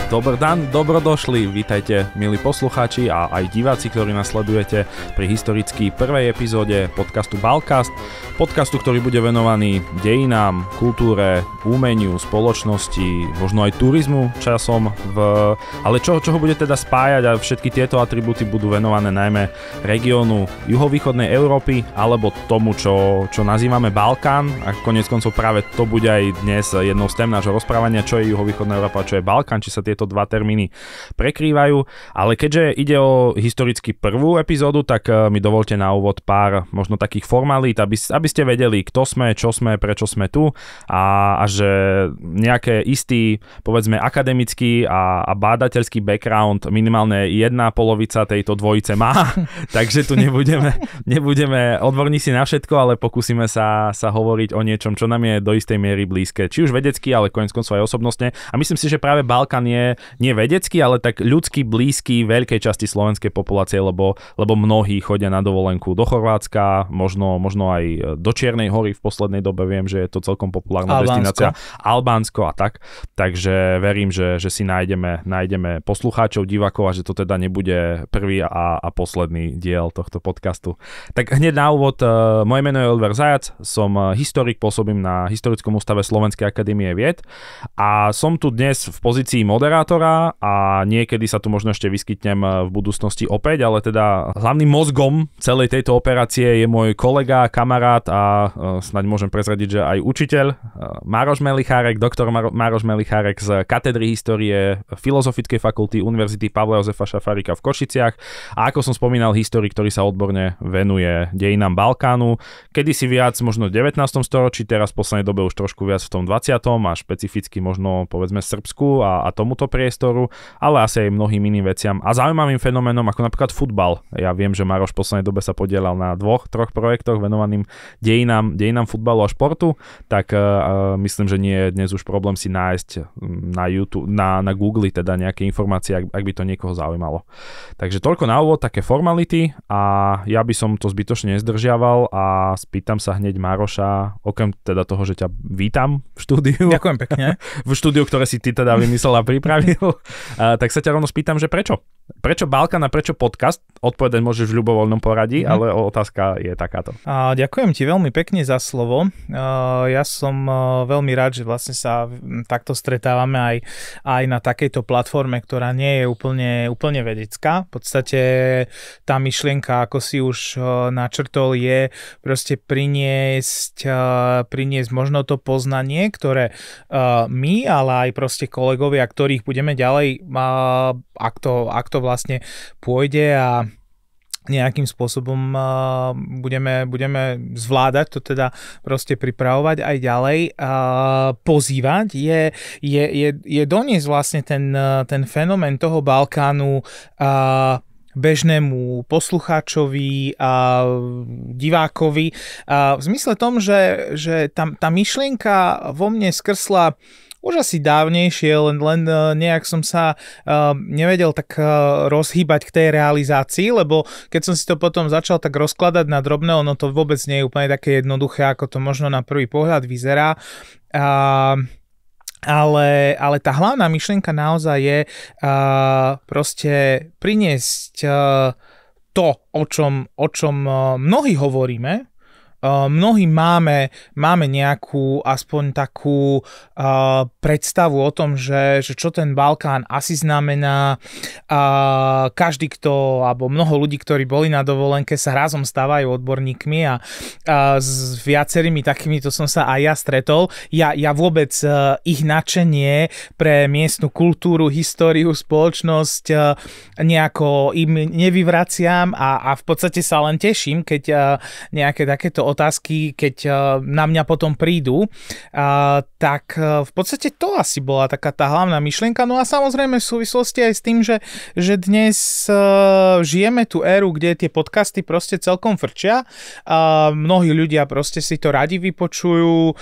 Dobrý dan, dobrodošli, vítajte milí poslucháči a aj diváci, ktorí nás sledujete pri historicky prvej epizóde podcastu Balcast. Podcastu, ktorý bude venovaný dejinám, kultúre, umeniu, spoločnosti, možno aj turizmu časom. Ale čo ho bude teda spájať a všetky tieto atribúty budú venované najmä regiónu juhovýchodnej Európy alebo tomu, čo nazývame Balkán. A koniec koncov práve to bude aj dnes jednou z tém nášho rozprávania, čo je juhovýchodná Európa, čo je Balkán, či sa tieto dva termíny prekrývajú. Ale keďže ide o historicky prvú epizódu, tak mi dovolte na úvod pár možno takých formalít, aby ste vedeli, kto sme, čo sme, prečo sme tu a že nejaké istý, povedzme, akademický a bádateľský background minimálne jedna polovica tejto dvojice má, takže tu nebudeme odborníci na všetko, ale pokúsime sa hovoriť o niečom, čo nám je do istej miery blízke. Či už vedecky, ale koniec koncov aj osobnostne. A myslím si, že práve Balkán je nie vedecký, ale tak ľudsky blízky veľkej časti slovenskej populácie, lebo mnohí chodia na dovolenku do Chorvátska, možno aj do Čiernej Hory v poslednej dobe, viem, že je to celkom populárna destinácia. Albánsko a tak. Takže verím, že si nájdeme poslucháčov, divákov a že to teda nebude prvý a posledný diel tohto podcastu. Tak hneď na úvod, moje meno je Oliver Zajac, som historik, pôsobím na Historickom ústave Slovenskej akadémie vied a som tu dnes v pozícii moderátora a niekedy sa tu možno ešte vyskytnem v budúcnosti opäť, ale teda hlavným mozgom celej tejto operácie je môj kolega, kamarát a snáď môžem prezradiť, že aj učiteľ Mároš Melichárek, doktor Mároš Melichárek z katedry histórie Filozofickej fakulty Univerzity Pavla Jozefa Šafárika v Košiciach a ako som spomínal, historik, ktorý sa odborne venuje dejinám Balkánu, kedysi viac možno v 19. storočí, teraz v poslednej dobe už trošku viac v tom 20. a špecificky možno povedzme Srbsku a tomuto priestoru, ale asi aj mnohým iným veciam a zaujímavým fenoménom ako napríklad futbal. Ja viem, že Mároš v poslednej dobe sa podielal na 2-3 projektoch venovaným dejinám futbalu a športu, tak myslím, že nie je dnes už problém si nájsť na YouTube, na Google teda nejaké informácie, ak by to niekoho zaujímalo. Takže toľko na úvod, také formality a ja by som to zbytočne nezdržiaval a spýtam sa hneď Mároša, okrem teda toho, že ťa vítam v štúdiu. Ďakujem pekne. V štúdiu, ktoré si ty teda vymyslel a pripravil, tak sa ťa rovno spýtam, že prečo? Prečo Balkán a prečo podcast? Odpovedať môžeš v ľubovoľnom poradí, ale otázka je takáto. Ďakujem ti veľmi pekne za slovo. Ja som veľmi rád, že vlastne sa takto stretávame aj na takejto platforme, ktorá nie je úplne vedecká. V podstate tá myšlienka, ako si už načrtol, je proste priniesť možno to poznanie, ktoré my, ale aj proste kolegovia, ktorých budeme ďalej, ak to vlastne pôjde a nejakým spôsobom budeme zvládať to teda proste pripravovať aj ďalej. Pozývať je doniesť vlastne ten fenomén toho Balkánu bežnému poslucháčovi a divákovi. V zmysle tom, že tá myšlienka vo mne skrsla už asi dávnejšie, len nejak som sa nevedel tak rozhýbať k tej realizácii, lebo keď som si to potom začal tak rozkladať na drobné, ono to vôbec nie je úplne také jednoduché, ako to možno na prvý pohľad vyzerá. Ale tá hlavná myšlienka naozaj je proste priniesť to, o čom mnohí hovoríme. Mnohí máme nejakú aspoň takú predstavu o tom, že čo ten Balkán asi znamená. Každý, alebo mnoho ľudí, ktorí boli na dovolenke, sa razom stávajú odborníkmi a s viacerými takýmito som sa aj ja stretol. Ja vôbec ich nadšenie pre miestnu kultúru, históriu, spoločnosť nejako im nevyvraciam a v podstate sa len teším, keď nejaké takéto otázky, keď na mňa potom prídu, tak v podstate to asi bola taká tá hlavná myšlienka. No a samozrejme v súvislosti aj s tým, že dnes žijeme tú éru, kde tie podcasty proste celkom frčia. Mnohí ľudia proste si to radi vypočujú,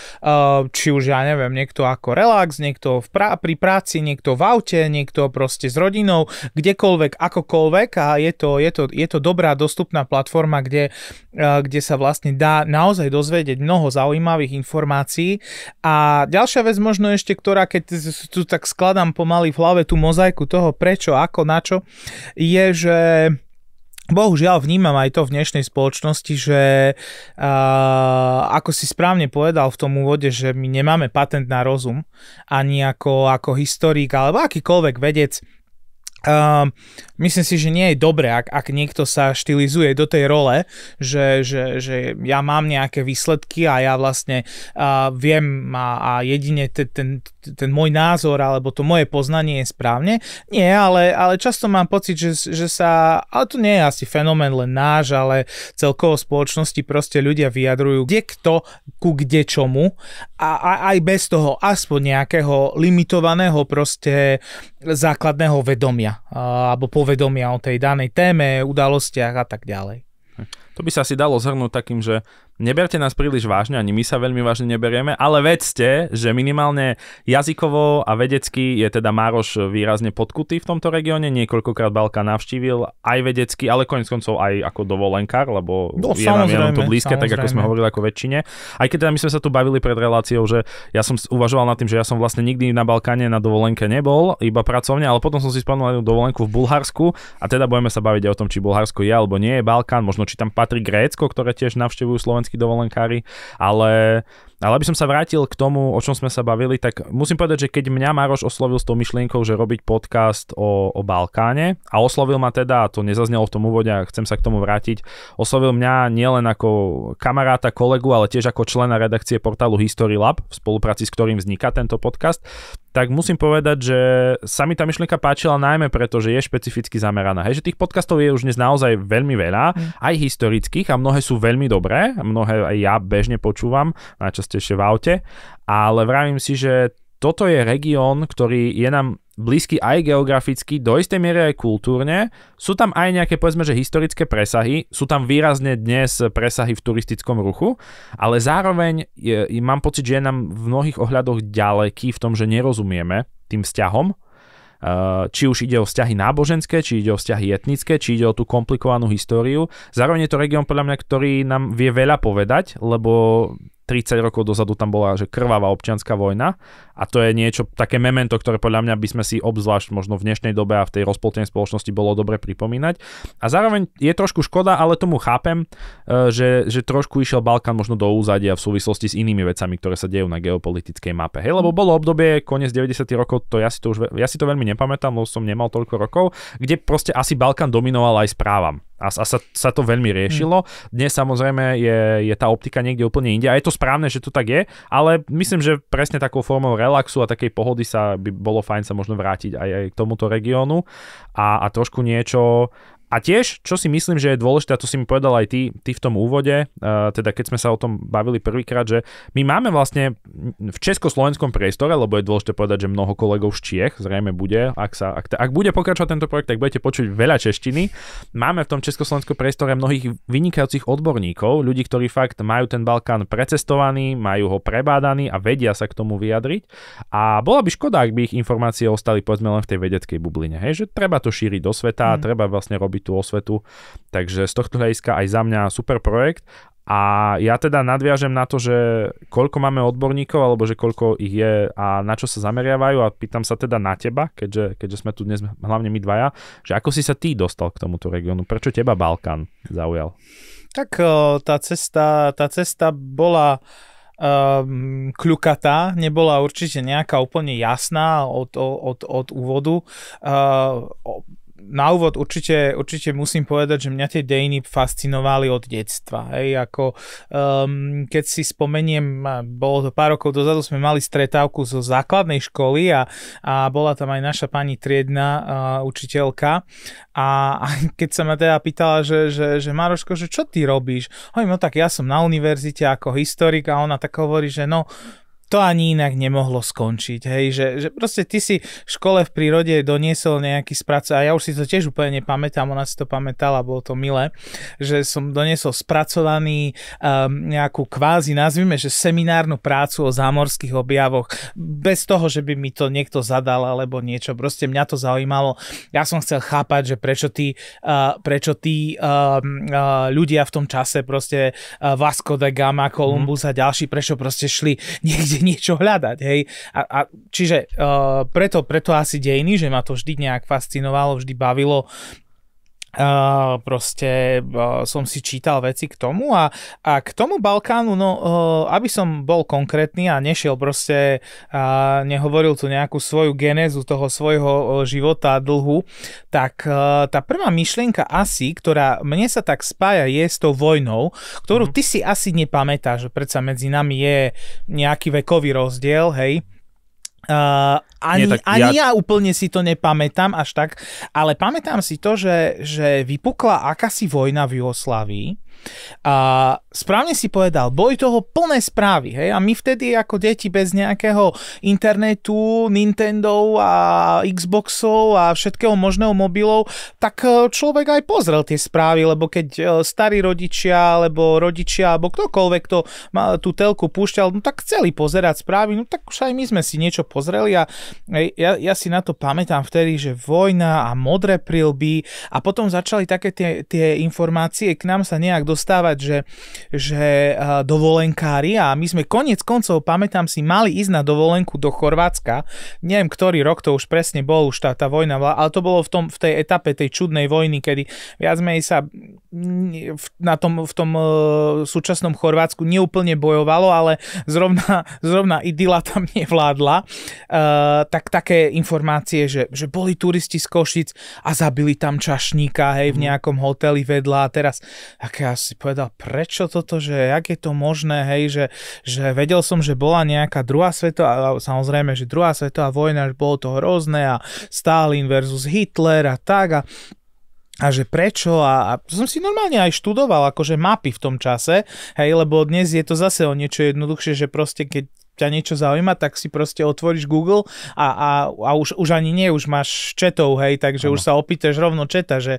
či už ja neviem, niekto ako relax, niekto pri práci, niekto v aute, niekto proste s rodinou, kdekoľvek, akokoľvek a je to dobrá dostupná platforma, kde sa vlastne dá sa naozaj dozvedieť mnoho zaujímavých informácií. A ďalšia vec možno ešte, ktorá keď tu tak skladám pomaly v hlave tú mozaiku toho prečo, ako, na čo, je, že bohužiaľ vnímam aj to v dnešnej spoločnosti, že ako si správne povedal v tom úvode, že my nemáme patent na rozum, ani ako historik alebo akýkoľvek vedec. Myslím si, že nie je dobré, ak niekto sa štilizuje do tej role, že ja mám nejaké výsledky a ja vlastne viem a jedine ten môj názor alebo to moje poznanie je správne. Nie, ale často mám pocit, že sa, ale to nie je asi fenomén len náš, ale celkovo spoločnosti proste ľudia vyjadrujú kto ku kde čomu a aj bez toho aspoň nejakého limitovaného proste základného vedomia alebo povedomia o tej danej téme, udalostiach a tak ďalej. To by sa asi dalo zhrnúť takým, že neberte nás príliš vážne, ani my sa veľmi vážne neberieme, ale vedzte, že minimálne jazykovo a vedecky je teda Mároš výrazne podkutý v tomto regióne, niekoľkokrát Balkán navštívil aj vedecky, ale koniec koncov aj ako dovolenkár, lebo je nám to blízke, tak ako sme hovorili ako väčšine. Aj keď teda my sme sa tu bavili pred reláciou, že ja som uvažoval nad tým, že ja som vlastne nikdy na Balkáne na dovolenke nebol, iba pracovne, ale potom som si spomenul dovolenku v Bulharsku a teda budeme sa baviť aj o tom, či Bulharsko je alebo nie je Balkán, možno či tam patrí Grécko, ktoré tiež navštevujú slovenskí dovolenkári, ale aby som sa vrátil k tomu, o čom sme sa bavili, tak musím povedať, že keď mňa Mároš oslovil s tou myšlienkou, že robiť podcast o Balkáne a oslovil ma teda, a to nezaznelo v tom úvode a chcem sa k tomu vrátiť, oslovil mňa nielen ako kamaráta, kolegu, ale tiež ako člena redakcie portálu History Lab, v spolupráci s ktorým vzniká tento podcast, tak musím povedať, že sa mi tá myšlienka páčila najmä preto, že je špecificky zameraná. Hej, že tých podcastov je už dnes naozaj veľmi veľa, aj historických a mnohé sú veľmi dobré, mnohé aj ja bežne počúvam, najčastejšie v aute, ale vravím si, že toto je región, ktorý je nám blízky aj geograficky, do istej miery aj kultúrne. Sú tam aj nejaké, povedzme, že historické presahy, sú tam výrazne dnes presahy v turistickom ruchu, ale zároveň mám pocit, že je nám v mnohých ohľadoch ďaleký v tom, že nerozumieme tým vzťahom, či už ide o vzťahy náboženské, či ide o vzťahy etnické, či ide o tú komplikovanú históriu. Zároveň je to región podľa mňa, ktorý nám vie veľa povedať, lebo 30 rokov dozadu tam bola že krvavá občianska vojna a to je niečo, také memento, ktoré podľa mňa by sme si obzvlášť možno v dnešnej dobe a v tej rozpoltenej spoločnosti bolo dobre pripomínať. A zároveň je trošku škoda, ale tomu chápem, že trošku išiel Balkán možno do úzadia v súvislosti s inými vecami, ktoré sa dejú na geopolitickej mape. Hej, lebo bolo obdobie koniec 90. rokov, ja si to veľmi nepamätám, lebo som nemal toľko rokov, kde proste asi Balkán dominoval aj správam. A sa to veľmi riešilo. Dnes samozrejme je tá optika niekde úplne inde a je to správne, že to tak je, ale myslím, že presne takou formou relaxu a takej pohody by bolo fajn sa možno vrátiť aj k tomuto regiónu a trošku niečo. A tiež, čo si myslím, že je dôležité, a to si mi povedal aj ty v tom úvode, teda keď sme sa o tom bavili prvýkrát, že my máme vlastne v československom priestore, lebo je dôležité povedať, že mnoho kolegov z Čiech zrejme bude, ak bude pokračovať tento projekt, tak budete počuť veľa češtiny. Máme v tom československom priestore mnohých vynikajúcich odborníkov, ľudí, ktorí fakt majú ten Balkán precestovaný, majú ho prebádaný a vedia sa k tomu vyjadriť. A bola by škoda, ak by ich informácie ostali povedzme len v tej vedeckej bubline, hej, že treba to šíriť do sveta, treba vlastne robiť tú osvetu, takže z tohto hľadiska aj za mňa super projekt a ja teda nadviažem na to, že koľko máme odborníkov alebo že koľko ich je a na čo sa zameriavajú a pýtam sa teda na teba, keďže sme tu dnes hlavne my dvaja, že ako si sa ty dostal k tomuto regiónu, prečo teba Balkán zaujal? Tak tá cesta bola kľukatá, nebola určite nejaká úplne jasná od úvodu. Na úvod určite musím povedať, že mňa tie dejiny fascinovali od detstva. Hej, ako keď si spomeniem, bolo to pár rokov dozadu, sme mali stretávku zo základnej školy a bola tam aj naša pani triedna učiteľka a keď sa ma teda pýtala, že Maroško, že čo ty robíš? Hovorím, no tak ja som na univerzite ako historik a ona tak hovorí, že no to ani inak nemohlo skončiť, hej, že proste ty si v škole v prírode doniesol nejaký a ja už si to tiež úplne nepamätám, ona si to pamätala, bolo to milé, že som doniesol spracovaný nejakú kvázi, nazvime, že seminárnu prácu o zámorských objavoch, bez toho, že by mi to niekto zadal alebo niečo, proste mňa to zaujímalo. Ja som chcel chápať, že prečo tí ľudia v tom čase, proste Vasco da Gama, Columbus a ďalší, prečo proste šli niekde niečo hľadať, hej. Čiže preto asi dejiny, že ma to vždy nejak fascinovalo, vždy bavilo. Som si čítal veci k tomu a k tomu Balkánu, aby som bol konkrétny a nešiel proste nehovoril tu nejakú svoju genézu toho svojho života dlhu, tak tá prvá myšlienka asi, ktorá mne sa tak spája, je s tou vojnou, ktorú ty si asi nepamätáš, že predsa medzi nami je nejaký vekový rozdiel, hej. Ja úplne si to nepamätám až tak, ale pamätám si to, že vypukla akási vojna v Juhoslávii. Správne si povedal, boli toho plné správy, hej? A my vtedy ako deti bez nejakého internetu, Nintendo a Xboxov a všetkého možného mobilov, tak človek aj pozrel tie správy, lebo keď starí rodičia, alebo ktokoľvek to tú telku púšťal, no tak chceli pozerať správy, no tak už aj my sme si niečo pozreli a ja si na to pamätám vtedy, že vojna a modré prilby a potom začali také tie informácie k nám sa nejak dostávať, že dovolenkári a my sme koniec koncov, pamätám si, mali ísť na dovolenku do Chorvátska. Neviem, ktorý rok to už presne bol, už tá vojna, ale to bolo v tej etape tej čudnej vojny, kedy viac menej sa v tom súčasnom Chorvátsku neúplne bojovalo, ale zrovna idyla tam nevládla. Tak také informácie, že boli turisti z Košic a zabili tam čašníka, hej, v nejakom hoteli vedľa a teraz ja si povedal, prečo toto, že jak je to možné, hej, že vedel som, že bola nejaká druhá svetová, samozrejme, že druhá svetová vojna, že bolo to hrozné a Stalin versus Hitler a tak a že prečo a som si normálne aj študoval akože mapy v tom čase, hej, lebo dnes je to zase o niečo jednoduchšie, že proste keď ťa niečo zaujíma, tak si proste otvoríš Google a už ani nie, už máš chatov, hej, takže už sa opýtaš rovno chata, že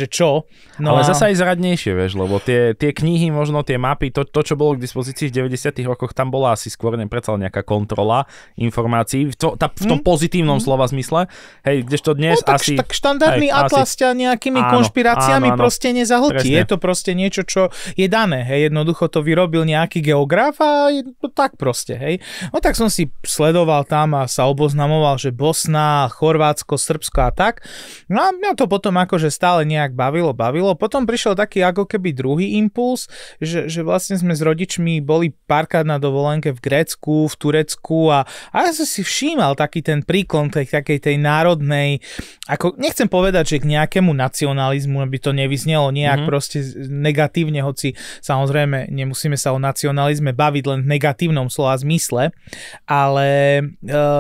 čo. No ale zasa aj zradnejšie, vieš, lebo tie knihy, možno tie mapy, to, čo bolo k dispozícii v 90. rokoch, tam bola asi skôr predsa nejaká kontrola informácií, v tom pozitívnom slova zmysle, hej, kdežto dnes asi... Tak štandardný atlas ťa nejakými konšpiráciami proste nezahltí. Je to proste niečo, čo je dané, hej, jednoducho to vyrobil nejaký geograf a je to tak proste, hej. No tak som si sledoval tam a sa oboznamoval, že Bosna, Chorvátsko, Srbsko a tak. No a mňa to potom akože stále nejak bavilo. Potom prišiel taký ako keby druhý impuls, že vlastne sme s rodičmi boli párkrát na dovolenke v Grécku, v Turecku a ja som si všímal taký ten príklon takej tej národnej, ako nechcem povedať, že k nejakému nacionalizmu, aby to nevyznelo nejak proste negatívne, hoci samozrejme nemusíme sa o nacionalizme baviť len v negatívnom slova zmysle, ale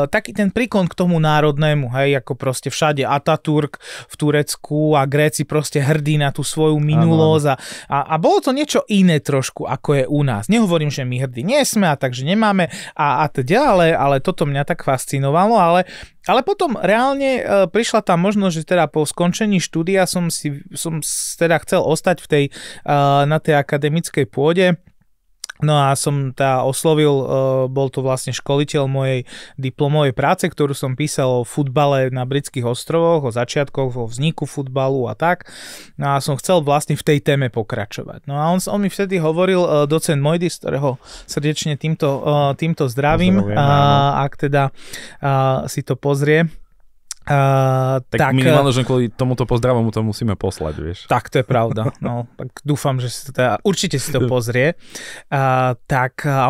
taký ten príklon k tomu národnému, hej, ako proste všade Ataturk v Turecku a Gréci proste hrdí na tú svoju minulosť a bolo to niečo iné trošku, ako je u nás. Nehovorím, že my hrdí nie sme a takže nemáme a teda, ale toto mňa tak fascinovalo, ale potom reálne prišla tá možnosť, že teda po skončení štúdia som teda chcel ostať na tej akademickej pôde. No a som oslovil, bol to vlastne školiteľ mojej diplomovej práce, ktorú som písal o futbale na Britských ostrovoch, o začiatkoch, o vzniku futbalu a tak. No a som chcel vlastne v tej téme pokračovať. No a on mi vtedy hovoril, docent Mojdis, ktorého srdečne týmto zdravím, ak teda si to pozrie. Tak minimálne, že kvôli tomuto pozdravom mu to musíme poslať, vieš. Tak to je pravda, no, tak dúfam, že si to určite si to pozrie. A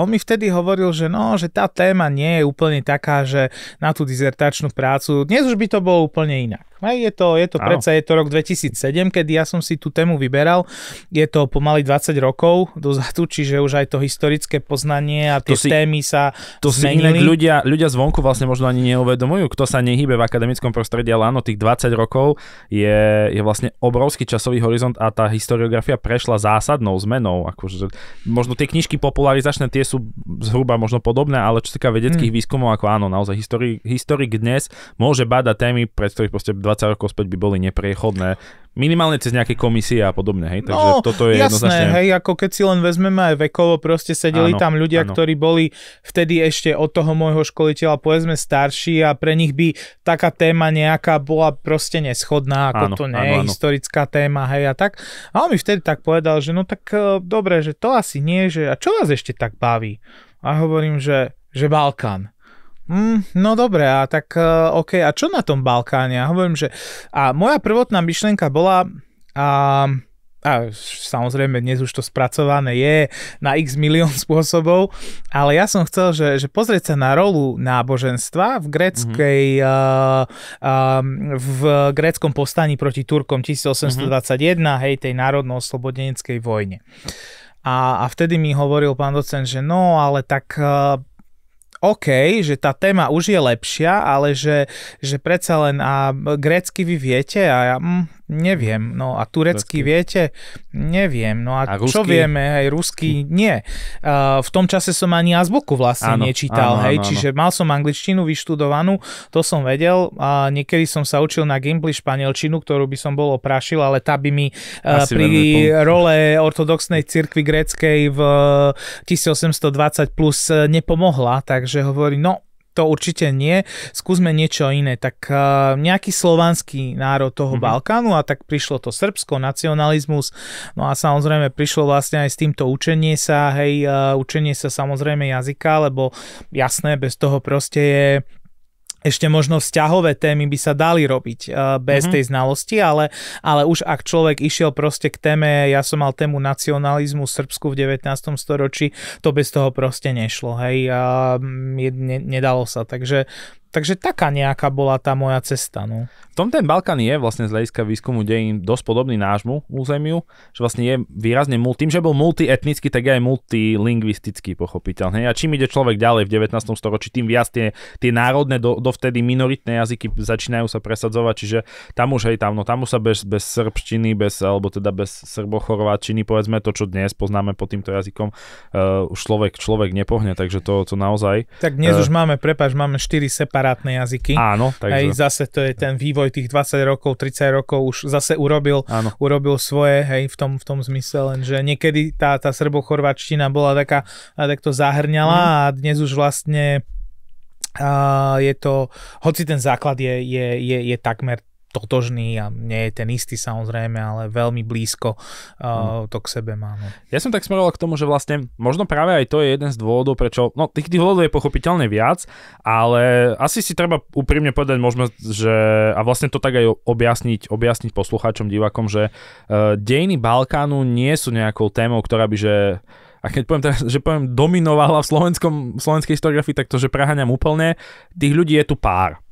on mi vtedy hovoril, že že tá téma nie je úplne taká, že na tú dizertačnú prácu, dnes už by to bolo úplne inak. Je to predsa, je to rok 2007, kedy ja som si tú tému vyberal. Je to pomaly 20 rokov dozadu, čiže už aj to historické poznanie a tie témy sa zmenili. Ľudia zvonku vlastne možno ani neuvedomujú, kto sa nehybe v akademickom prostredí, ale áno, tých 20 rokov je vlastne obrovský časový horizont a tá historiografia prešla zásadnou zmenou. Akože, možno tie knižky popularizačné, tie sú zhruba možno podobné, ale čo sa týka vedeckých výskumov, ako áno, naozaj historik dnes môže bádať témy, pred ktorých proste 20 rokov späť by boli nepriechodné. Minimálne cez nejaké komisie a podobne, hej? Takže toto je jasné, jednoznačne... hej, ako keď si len vezmeme aj vekovo, proste sedeli tam ľudia, ktorí boli vtedy ešte od toho môjho školiteľa povedzme starší a pre nich by taká téma nejaká bola proste neschodná, ako to nie je historická téma, hej, a tak. A on mi vtedy tak povedal, že no tak dobre, že to asi nie, že a čo vás ešte tak baví? A hovorím, že Balkán. No dobre, a tak OK, a čo na tom Balkáne? Ja hovorím, že a moja prvotná myšlienka bola a samozrejme dnes už to spracované je na x milión spôsobov, ale ja som chcel, že pozrieť sa na rolu náboženstva v gréckom povstaní proti Turkom 1821, hej, tej národno-oslobodeneckej vojne. A vtedy mi hovoril pán docent, že no, ale tak OK, že tá téma už je lepšia, ale že predsa len a grécky vy viete a ja neviem, no a turecky viete? Neviem, no a čo vieme, hej, rusky nie. V tom čase som ani azbuku vlastne nečítal, čiže mal som angličtinu vyštudovanú, to som vedel, a niekedy som sa učil na Gimbly španielčinu, ktorú by som bol oprášil, ale tá by mi pri role ortodoxnej cirkvi gréckej v 1820 plus nepomohla, takže hovorí, no to určite nie, skúsme niečo iné. Tak nejaký slovanský národ toho Balkánu a tak prišlo to Srbsko, nacionalizmus, no a samozrejme prišlo vlastne aj s týmto učenie sa samozrejme jazyka, lebo jasné, bez toho proste je ešte možno vzťahové témy by sa dali robiť bez tej znalosti, ale už ak človek išiel proste k téme, ja som mal tému nacionalizmu Srbsku v 19. storočí, to bez toho proste nešlo, hej, nedalo sa, takže taká nejaká bola tá moja cesta, no. V tom ten Balkán je vlastne z hľadiska výskumu dejín dosť podobný nášmu územiu, že vlastne je výrazne tým, že bol multietnický, tak je aj multilingvistický, pochopiteľne. A čím ide človek ďalej v 19. storočí, tým viac tie národné, dovtedy minoritné jazyky začínajú sa presadzovať, čiže tam už už sa bez srbštiny, alebo teda bez srbochorváčiny, povedzme to, čo dnes poznáme pod týmto jazykom, už človek nepohne, takže to naozaj. Tak dnes už máme 4 separátne jazyky. Áno, takže. Hej, zase to je ten vývoj tých 20 rokov, 30 rokov už zase urobil svoje, hej, v tom zmysle, lenže niekedy tá srbochorváčtina bola taká, tak to zahrňala a dnes už vlastne je to, hoci ten základ je takmer totožný a nie je ten istý samozrejme, ale veľmi blízko to k sebe má. No. Ja som tak smeroval k tomu, že vlastne možno práve aj to je jeden z dôvodov, prečo, no tých dôvodov je pochopiteľne viac, ale asi si treba úprimne povedať možno, že a vlastne to tak aj objasniť poslucháčom, divákom, že dejiny Balkánu nie sú nejakou témou, ktorá by, že a keď poviem teraz, že dominovala v slovenskej historiografii, tak to, že preháňam úplne, tých ľudí je tu pár.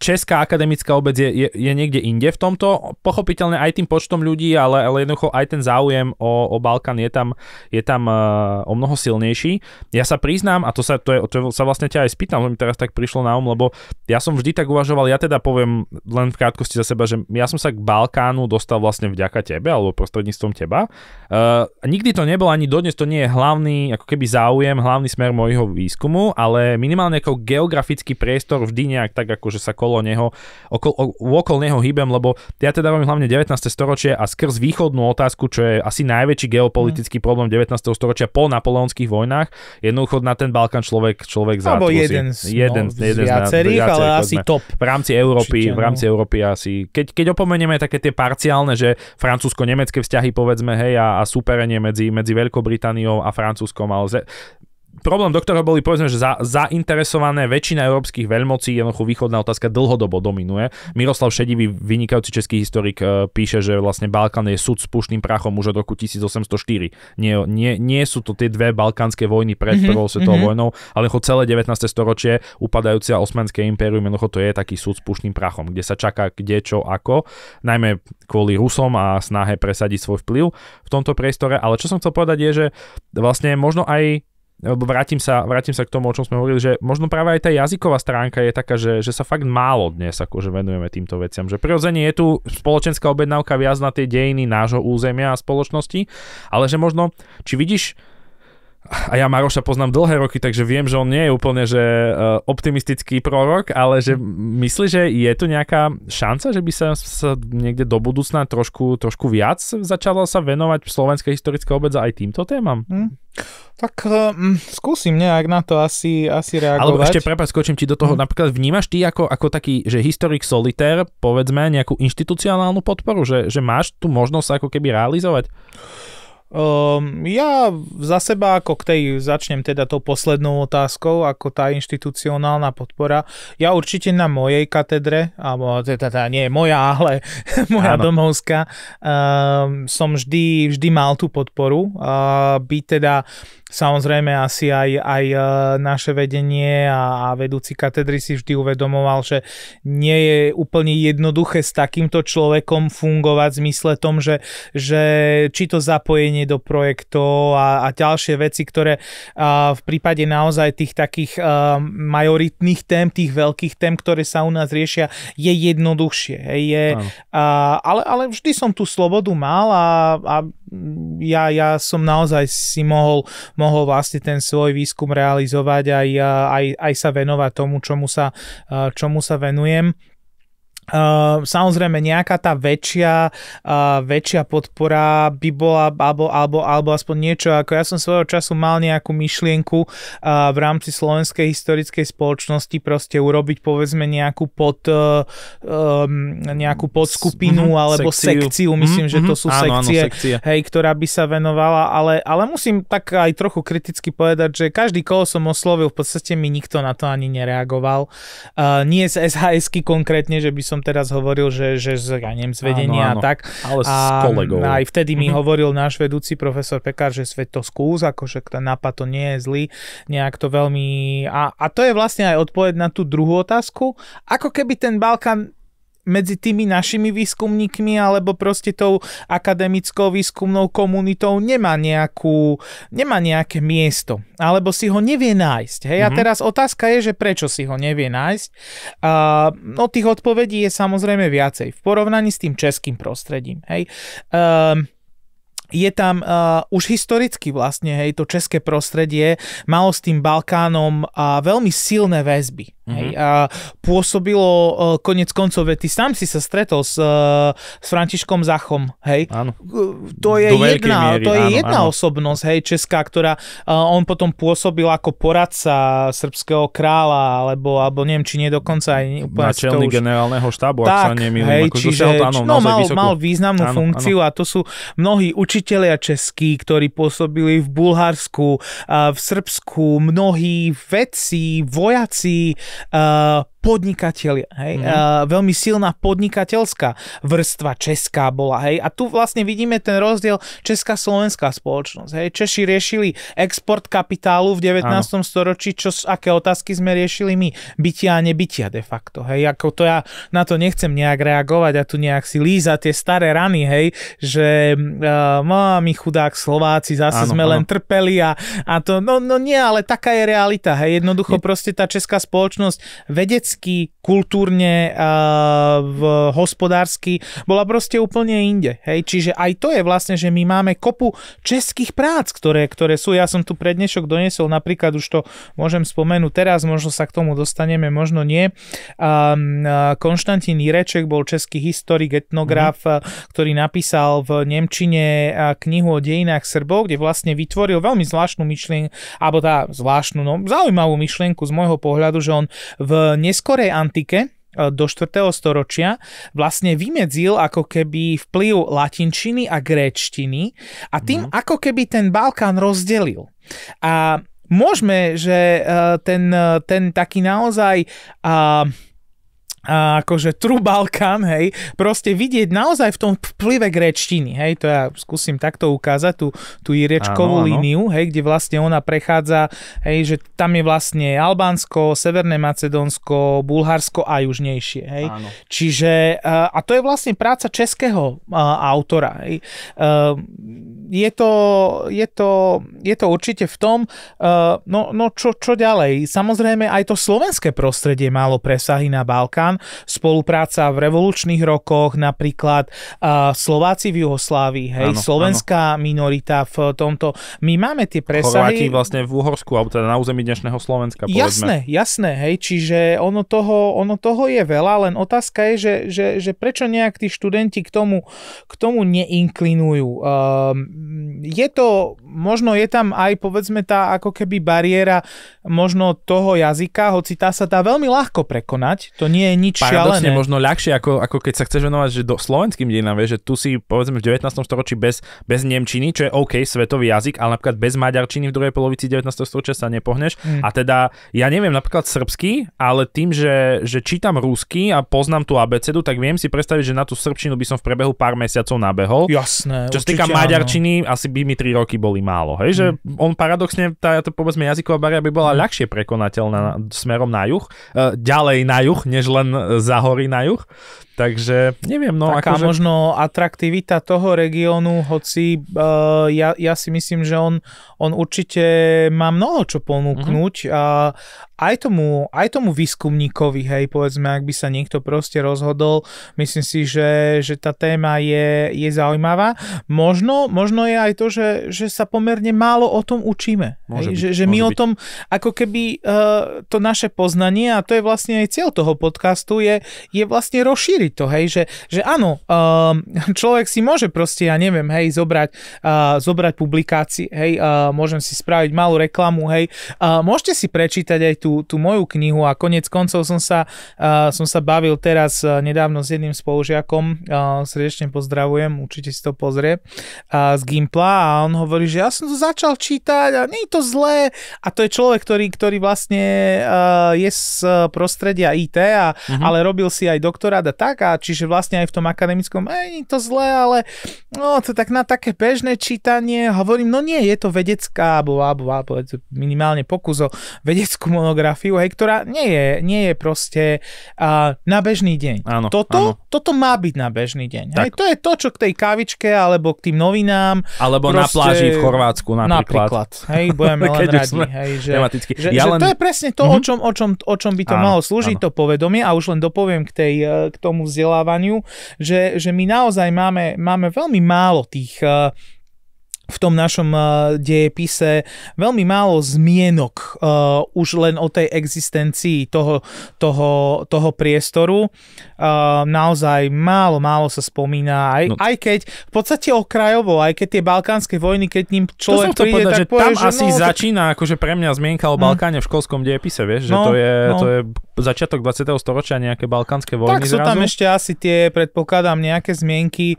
Česká akademická obec je niekde inde v tomto, pochopiteľne aj tým počtom ľudí, ale jednoducho aj ten záujem o Balkán je tam o mnoho silnejší. Ja sa priznám, a to sa vlastne ťa aj spýtam, lebo mi teraz tak prišlo na lebo ja som vždy tak uvažoval, ja teda poviem len v krátkosti za seba, že ja som sa k Balkánu dostal vlastne vďaka tebe, alebo prostredníctvom teba. Nikdy to nebol ani dodnes, to nie je hlavný ako keby záujem, hlavný smer môjho výskumu, ale minimálne ako geografický priestor vždy nejak tak akože sa okolo neho hýbem, lebo ja teda robím hlavne 19. storočie a skrz východnú otázku, čo je asi najväčší geopolitický problém 19. storočia po napoleonských vojnách, jednoducho na ten Balkán človek zatrúsi. Alebo jeden z viacerých, ale asi top. V rámci Európy asi. Keď opomenieme také tie parciálne, že francúzsko-nemecké vzťahy povedzme, hej, a súperenie medzi Veľkou Britániou a Francúzskom, ale problém, do ktorého boli povedzme, že zainteresované väčšina európskych veľmocí, jednoducho východná otázka dlhodobo dominuje. Miroslav Šedivý, vynikajúci český historik, píše, že vlastne Balkán je súd s pušným prachom už od roku 1804. Nie sú to tie dve balkánske vojny pred prvou svetovou vojnou, ale celé 19. storočie upadajúce Osmanské impérium, jednoducho to je taký súd s pušným prachom, kde sa čaká kde, čo, ako, najmä kvôli Rusom a snahe presadiť svoj vplyv v tomto priestore. Ale čo som chcel povedať je, že vlastne možno aj vrátim sa k tomu, o čom sme hovorili, že možno práve aj tá jazyková stránka je taká, že sa fakt málo dnes akože venujeme týmto veciam, že prirodzene je tu spoločenská objednávka viac na tie dejiny nášho územia a spoločnosti, ale že možno, či vidíš, a ja Maroša poznám dlhé roky, takže viem, že on nie je úplne že optimistický prorok, ale že myslí, že je tu nejaká šanca, že by sa niekde do budúcna trošku viac začala sa venovať slovenská historická obec aj týmto témam? Tak skúsim nejak na to asi reagovať. Alebo ešte skočím ti do toho, napríklad vnímaš ty ako taký, že historik solitér, povedzme, nejakú inštitucionálnu podporu, že máš tu možnosť sa ako keby realizovať? Ja za seba ako začnem teda tou poslednou otázkou, ako tá inštitucionálna podpora. Ja určite na mojej katedre, alebo teda nie moja, ale moja domovská, som vždy mal tú podporu. Byť teda samozrejme asi aj naše vedenie a vedúci katedry si vždy uvedomoval, že nie je úplne jednoduché s takýmto človekom fungovať v zmysle tom, že či to zapojenie do projektov a ďalšie veci, ktoré v prípade naozaj tých takých majoritných tém, tých veľkých tém, ktoré sa u nás riešia, je jednoduchšie. Ale vždy som tú slobodu mal a ja som naozaj si mohol vlastne ten svoj výskum realizovať aj sa venovať tomu, čomu sa venujem. Samozrejme nejaká tá väčšia podpora by bola alebo aspoň niečo, ako ja som svojho času mal nejakú myšlienku v rámci Slovenskej historickej spoločnosti proste urobiť povedzme nejakú podskupinu alebo sekciu, myslím, že to sú sekcie, hej, ktorá by sa venovala, ale musím tak aj trochu kriticky povedať, že každý, koho som oslovil, v podstate mi nikto na to ani nereagoval. Nie z SHS-ky konkrétne, že by som teraz hovoril, že z vedenia a tak. Ale s kolegou. Aj vtedy mi hovoril náš vedúci profesor Pekár, že svet to skús, akože ten nápad to nie je zlý, nejak to veľmi... A to je vlastne aj odpoveď na tú druhú otázku. Ako keby ten Balkán medzi tými našimi výskumníkmi alebo proste tou akademickou výskumnou komunitou nemá nejaké miesto, alebo si ho nevie nájsť. Hej? A teraz otázka je, že prečo si ho nevie nájsť. Tých odpovedí je samozrejme viacej v porovnaní s tým českým prostredím. Hej? Je tam už historicky vlastne, hej, to české prostredie malo s tým Balkánom veľmi silné väzby. Hej, pôsobilo konec koncov, ty sám si sa stretol s Františkom Zachom, hej. Áno. To je jedna osobnosť, hej, česká, ktorá on potom pôsobil ako poradca srbského kráľa, alebo neviem, či nie dokonca aj náčelník generálneho štábu, ak sa nemýlim. Mal významnú funkciu a to sú mnohí učitelia českí, ktorí pôsobili v Bulharsku, v Srbsku, mnohí vedci, vojaci, podnikatelia, hej, veľmi silná podnikateľská vrstva česká bola, hej, a tu vlastne vidíme ten rozdiel česká-slovenská spoločnosť, hej, Češi riešili export kapitálu v 19. storočí, aké otázky sme riešili my, bytia a nebytia de facto, hej, ako to ja na to nechcem nejak reagovať a tu nejak si lízať tie staré rany, hej, že my chudák Slováci zase sme len trpeli a to, no nie, ale taká je realita, hej, jednoducho proste tá česká spoločnosť vedecky, kultúrne, hospodársky bola proste úplne inde. Hej? Čiže aj to je vlastne, že my máme kopu českých prác, ktoré sú. Ja som tu pred dnešok doniesol, napríklad už to môžem spomenúť teraz, možno sa k tomu dostaneme, možno nie. Konštantín Jireček bol český historik, etnograf, ktorý napísal v nemčine knihu o dejinách Srbov, kde vlastne vytvoril veľmi zvláštnu myšlienku, alebo zaujímavú myšlienku z môjho pohľadu, že on v neskorej antike do 4. storočia vlastne vymedzil ako keby vplyv latinčiny a gréčtiny a tým ako keby ten Balkán rozdelil. A môžeme, že ten taký naozaj akože True Balkán, hej, proste vidieť naozaj v tom vplyve gréčtiny, hej, to ja skúsim takto ukázať, tú Iriečkovú líniu, hej, kde vlastne ona prechádza, hej, že tam je vlastne Albánsko, Severné Macedónsko, Bulharsko a južnejšie, hej. Áno. Čiže, a to je vlastne práca českého autora, hej. Je to určite v tom, čo ďalej. Samozrejme aj to slovenské prostredie malo presahy na Balkán, spolupráca v revolučných rokoch, napríklad Slováci v Juhoslávii, hej, áno, slovenská minorita v tomto. My máme tie presahy. Chorváti vlastne v Uhorsku, alebo teda na území dnešného Slovenska, povedzme. Jasné, hej, čiže ono toho je veľa, len otázka je, že prečo nejak tí študenti k tomu neinklinujú. Možno je tam aj, povedzme, tá ako keby bariéra možno toho jazyka, hoci tá sa dá veľmi ľahko prekonať, to nie je nič paradoxne šialené. Možno ľahšie, ako keď sa chceš venovať, že do slovenským dejinám, vieš, že tu si povedzme v 19. storočí bez nemčiny, čo je OK, svetový jazyk, ale napríklad bez maďarčiny v druhej polovici 19. storočia sa nepohneš. A teda ja neviem napríklad srbsky, ale tým, že čítam rusky a poznám tú abecedu, tak viem si predstaviť, že na tú srbčinu by som v priebehu pár mesiacov nabehol. Jasné. Čo sa týka maďarčiny, asi by mi 3 roky boli málo, hej, že on paradoxne táto povedzme jazyková bariéra by bola ľahšie prekonateľná smerom na juh, ďalej na juh, než len za hory na juh. Takže neviem, taká možno atraktivita toho regiónu, hoci ja si myslím, že on určite má mnoho čo ponúknuť a aj tomu výskumníkovi, hej, povedzme, ak by sa niekto proste rozhodol, myslím si, že tá téma je zaujímavá. Možno je aj to, že sa pomerne málo o tom učíme. Že my o tom, ako keby to naše poznanie, a to je vlastne aj cieľ toho podcastu, je vlastne rozšíriť to, hej, že áno, človek si môže proste, ja neviem, hej, zobrať publikácie, hej, môžem si spraviť malú reklamu, hej, môžete si prečítať aj tú moju knihu a koniec koncov som sa bavil teraz nedávno s jedným spolužiakom, srdečne pozdravujem, určite si to pozrie, z Gimpla, a on hovorí, že ja som to začal čítať a nie je to zlé, a to je človek, ktorý vlastne je z prostredia IT, ale robil si aj doktorát a tak, a čiže vlastne aj v tom akademickom nie je to zlé, ale to tak na také bežné čítanie, hovorím, nie, je to vedecká alebo minimálne pokus o vedeckú monografiu, hej, ktorá nie je proste na bežný deň. Áno, toto má byť na bežný deň. Hej, to je to, čo k tej kávičke alebo k tým novinám. Alebo proste, na pláži v Chorvátsku napríklad. Hej, budeme len radi. Hej, že to je presne to, o čom by to malo slúžiť, to povedomie, a už len dopoviem k tomu vzdelávaniu, že my naozaj máme veľmi málo tých v tom našom dejepise veľmi málo zmienok už len o tej existencii toho priestoru. Naozaj málo sa spomína, aj keď v podstate okrajovo, aj keď tie balkánske vojny, keď ním človek príde, tak povie, tam asi začína akože pre mňa zmienka o Balkáne v školskom dejepise, vieš, že to je začiatok 20. storočia, nejaké balkánske vojny. Tak sú tam ešte asi tie, predpokladám, nejaké zmienky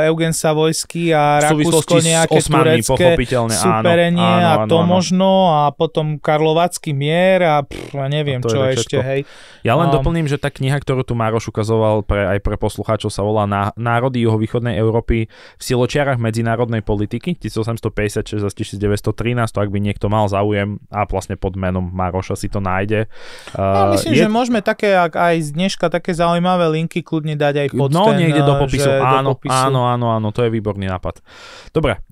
Eugen Savojský a Rakúsko, nejaké turecké súperenie, a to možno, a potom Karlovacký mier a neviem čo ešte, hej. Ja len doplním, že tá kniha, ktorú tu Mároš ukazoval aj pre poslucháčov, sa volá Národy juhovýchodnej Európy v siločiarach medzinárodnej politiky 1856 až 1913, to ak by niekto mal záujem, a vlastne pod menom Mároša si to nájde. Myslím, že môžeme také, aj z dneška, také zaujímavé linky kľudne dať aj pod niekde do popisu. Áno, to je výborný nápad. Dobre,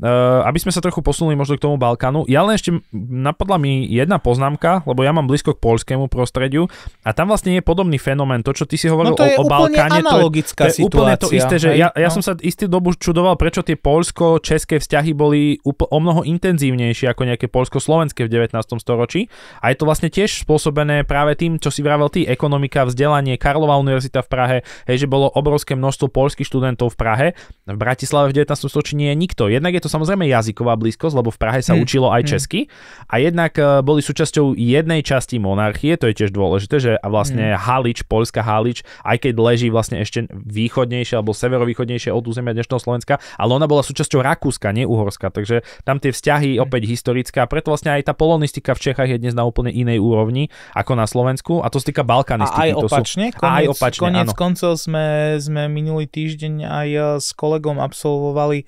aby sme sa trochu posunuli možno k tomu Balkánu, ja len ešte napadla mi jedna poznámka, lebo ja mám blízko k poľskému prostrediu a tam vlastne je podobný fenomén. To, čo ty si hovoril o Balkáne, to je úplne to isté, že ja som sa istú dobu čudoval, prečo tie poľsko-české vzťahy boli o mnoho intenzívnejšie ako nejaké poľsko-slovenské v 19. storočí, a je to vlastne tiež spôsobené práve tým, čo čo si vravel ty, ekonomika, vzdelanie, Karlova univerzita v Prahe, hej, že bolo obrovské množstvo poľských študentov v Prahe. V Bratislave v 19. storočí nie je nikto. Jednak je to samozrejme jazyková blízkosť, lebo v Prahe sa učilo aj česky, a jednak boli súčasťou jednej časti monarchie, to je tiež dôležité, že vlastne Halič, poľská Halič, aj keď leží vlastne ešte východnejšie alebo severovýchodnejšie od územia dnešného Slovenska, ale ona bola súčasťou Rakúska, nie Uhorska, takže tam tie vzťahy opäť historické, a preto vlastne aj tá polonistika v Čechách je dnes na úplne inej úrovni ako na Slovensku, a to sa týka balkanistiky. A aj opačne, koniec koncov sme minulý týždeň aj s kolegom absolvovali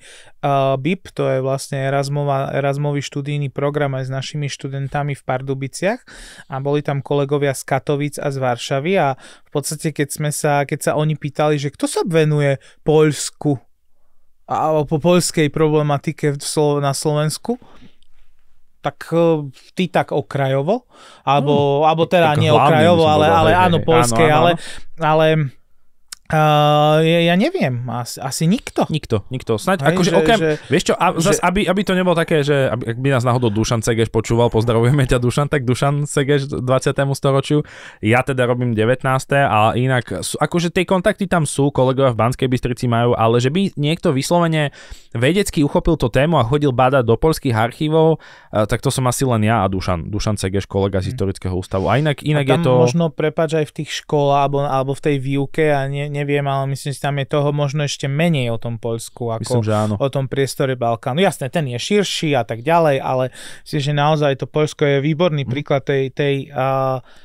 BIP, to je vlastne Erasmový študijný program aj s našimi študentami v Pardubiciach, a boli tam kolegovia z Katovíc a z Varšavy, a v podstate keď sa oni pýtali, že kto sa venuje Poľsku a po poľskej problematike na Slovensku, tak ty tak okrajovo, alebo teda nie okrajovo, ale áno, poľskej, ale ja neviem, asi nikto. Nikto. Snáď, akože vieš čo, aby to nebolo také, že ak by nás náhodou Dušan Cegeš počúval, pozdravujeme ťa Dušan, tak Dušan Cegeš 20. storočiu, ja teda robím 19. a inak, akože tie kontakty tam sú, kolegovia v Banskej Bystrici majú, ale že by niekto vyslovene vedecky uchopil to tému a chodil badať do poľských archívov, tak to som asi len ja a Dušan Cegeš, kolega z historického ústavu. A inak je to... možno prepáč aj v tých školách alebo v tej výuke, a neviem, ale myslím si, tam je toho možno ešte menej o tom Poľsku, ako myslím, že áno, o tom priestore Balkánu. Jasné, ten je širší a tak ďalej, ale myslím, že naozaj to Poľsko je výborný príklad tej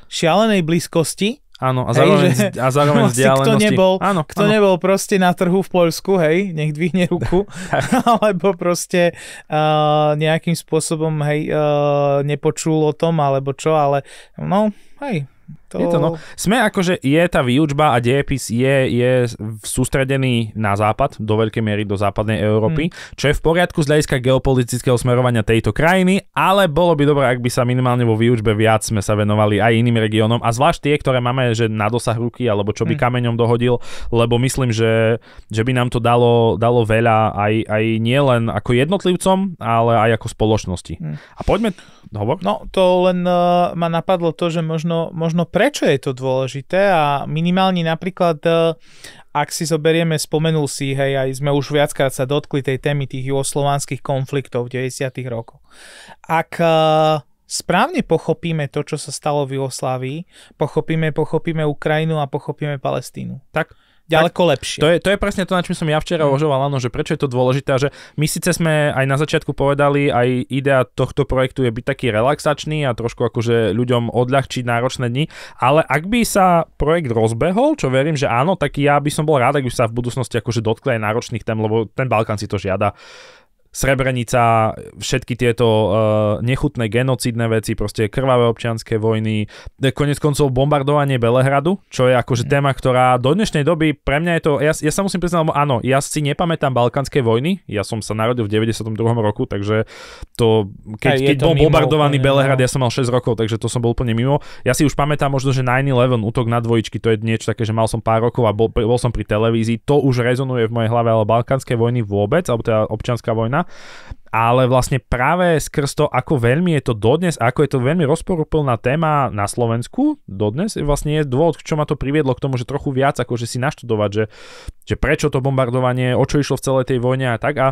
šialenej blízkosti. Áno, a zároveň vzdialenosti. Kto nebol proste na trhu v Poľsku, hej, nech dvihne ruku, alebo proste nejakým spôsobom, nepočul o tom, alebo čo, ale no, hej. Je to, no. Sme akože, je tá výučba a dejepis je sústredený na západ, do veľkej miery do západnej Európy, čo je v poriadku z hľadiska geopolitického smerovania tejto krajiny, ale bolo by dobré, ak by sa minimálne vo výučbe viac sme sa venovali aj iným regiónom, a zvlášť tie, ktoré máme, že na dosah ruky, alebo čo by kameňom dohodil, lebo myslím, že by nám to dalo veľa aj nielen ako jednotlivcom, ale aj ako spoločnosti. A poďme, hovor? No, to len ma napadlo to, že možno prečo je to dôležité, a minimálne napríklad, ak si zoberieme, spomenul si, hej, aj sme už viackrát sa dotkli tej témy tých juhoslovanských konfliktov v 90. rokoch. Ak správne pochopíme to, čo sa stalo v Juhoslávii, pochopíme Ukrajinu a pochopíme Palestínu. Tak. Ďaleko lepšie. To je presne to, na čím som ja včera uvažoval, áno, že prečo je to dôležité, že my síce sme aj na začiatku povedali, aj idea tohto projektu je byť taký relaxačný a trošku akože ľuďom odľahčiť náročné dni, ale ak by sa projekt rozbehol, čo verím, že áno, tak ja by som bol rád, ak by sa v budúcnosti akože dotkli aj náročných tém, lebo ten Balkán si to žiada. Srebrenica, všetky tieto nechutné genocídne veci, proste krvavé občianske vojny, koniec koncov bombardovanie Belehradu, čo je akože téma, ktorá do dnešnej doby, pre mňa je to, ja sa musím priznať, lebo áno, ja si nepamätám balkánske vojny, ja som sa narodil v 92. roku, takže to, keď bol bombardovaný Belehrad, ja som mal 6 rokov, takže to som bol úplne mimo. Ja si už pamätám možno, že 9/11, útok na dvojičky, to je niečo také, že mal som pár rokov a bol som pri televízii, to už rezonuje v mojej hlave, ale balkánske vojny vôbec, alebo teda občianská vojna. Ale vlastne práve skrz to, ako veľmi je to dodnes, ako je to veľmi rozporuplná téma na Slovensku dodnes, vlastne je dôvod, čo ma to priviedlo k tomu, že trochu viac akože si naštudovať, že prečo to bombardovanie, o čo išlo v celej tej vojne a tak. A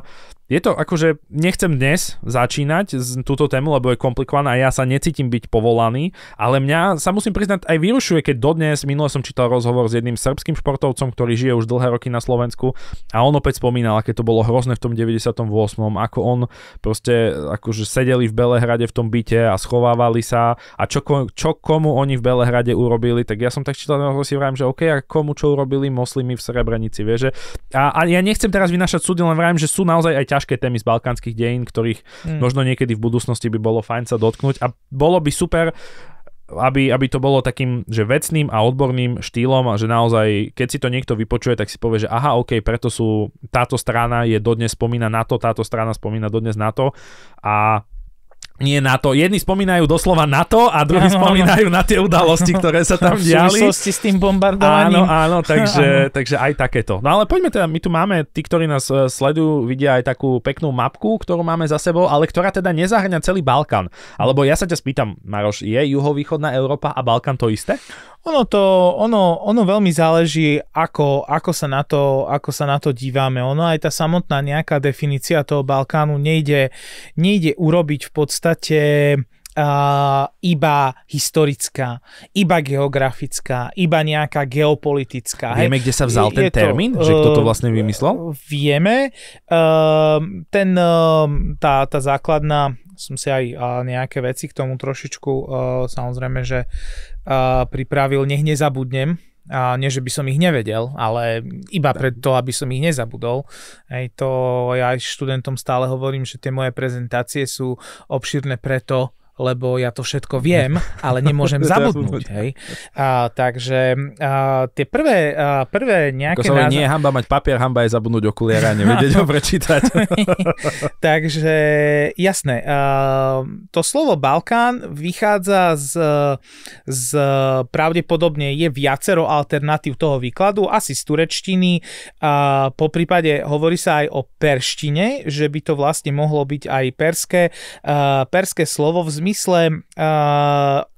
je to akože, nechcem dnes začínať túto tému, lebo je komplikovaná a ja sa necítim byť povolaný, ale mňa sa musím priznať aj vyrušuje, keď dodnes, minule som čítal rozhovor s jedným srbským športovcom, ktorý žije už dlhé roky na Slovensku, a on opäť spomínal, aké to bolo hrozné v tom 98., ako on proste akože sedeli v Belehrade v tom byte a schovávali sa, a čo komu oni v Belehrade urobili, tak ja som tak čítal, si vrajím, že OK, a komu čo urobili moslimi v Srebrenici, vieš, že a ja nechcem teraz vynášať súdy, len vrajím, že sú naozaj aj ťažké témy z balkánskych dejín, ktorých možno niekedy v budúcnosti by bolo fajn sa dotknúť, a bolo by super, aby to bolo takým, že vecným a odborným štýlom, a že naozaj, keď si to niekto vypočuje, tak si povie, že aha, OK, preto táto strana je dodnes spomína na to, táto strana spomína dodnes na to, a Nie NATO. Jedni spomínajú doslova NATO a druhí spomínajú na tie udalosti, ktoré sa tam diali. V súvislosti s tým bombardovaním. Áno, takže aj takéto. No ale poďme teda, my tu máme, tí, ktorí nás sledujú, vidia aj takú peknú mapku, ktorú máme za sebou, ale ktorá teda nezahŕňa celý Balkán. Alebo ja sa ťa spýtam, Maroš, je juhovýchodná Európa a Balkán to isté? Ono veľmi záleží, ako sa na to dívame. Ono aj tá samotná nejaká definícia toho Balkánu nejde urobiť v podstate iba historická, iba geografická, iba nejaká geopolitická. Vieme, kde sa vzal ten termín? Že kto to vlastne vymyslel? Vieme. Tá základná, som si aj nejaké veci k tomu trošičku, samozrejme, že pripravil, nech nezabudnem. Nie, že by som ich nevedel, ale iba preto, aby som ich nezabudol. To ja aj študentom stále hovorím, že tie moje prezentácie sú obšírne preto, lebo ja to všetko viem, ale nemôžem zabudnúť. Takže tie prvé nejaké... Nie je hanba mať papier, hanba je zabudnúť okuliare a nevedieť ho prečítať. Takže jasné. To slovo Balkán vychádza z pravdepodobne je viacero alternatív toho výkladu, asi z turečtiny. Po prípade hovorí sa aj o perštine, že by to vlastne mohlo byť aj perské slovo v zmysle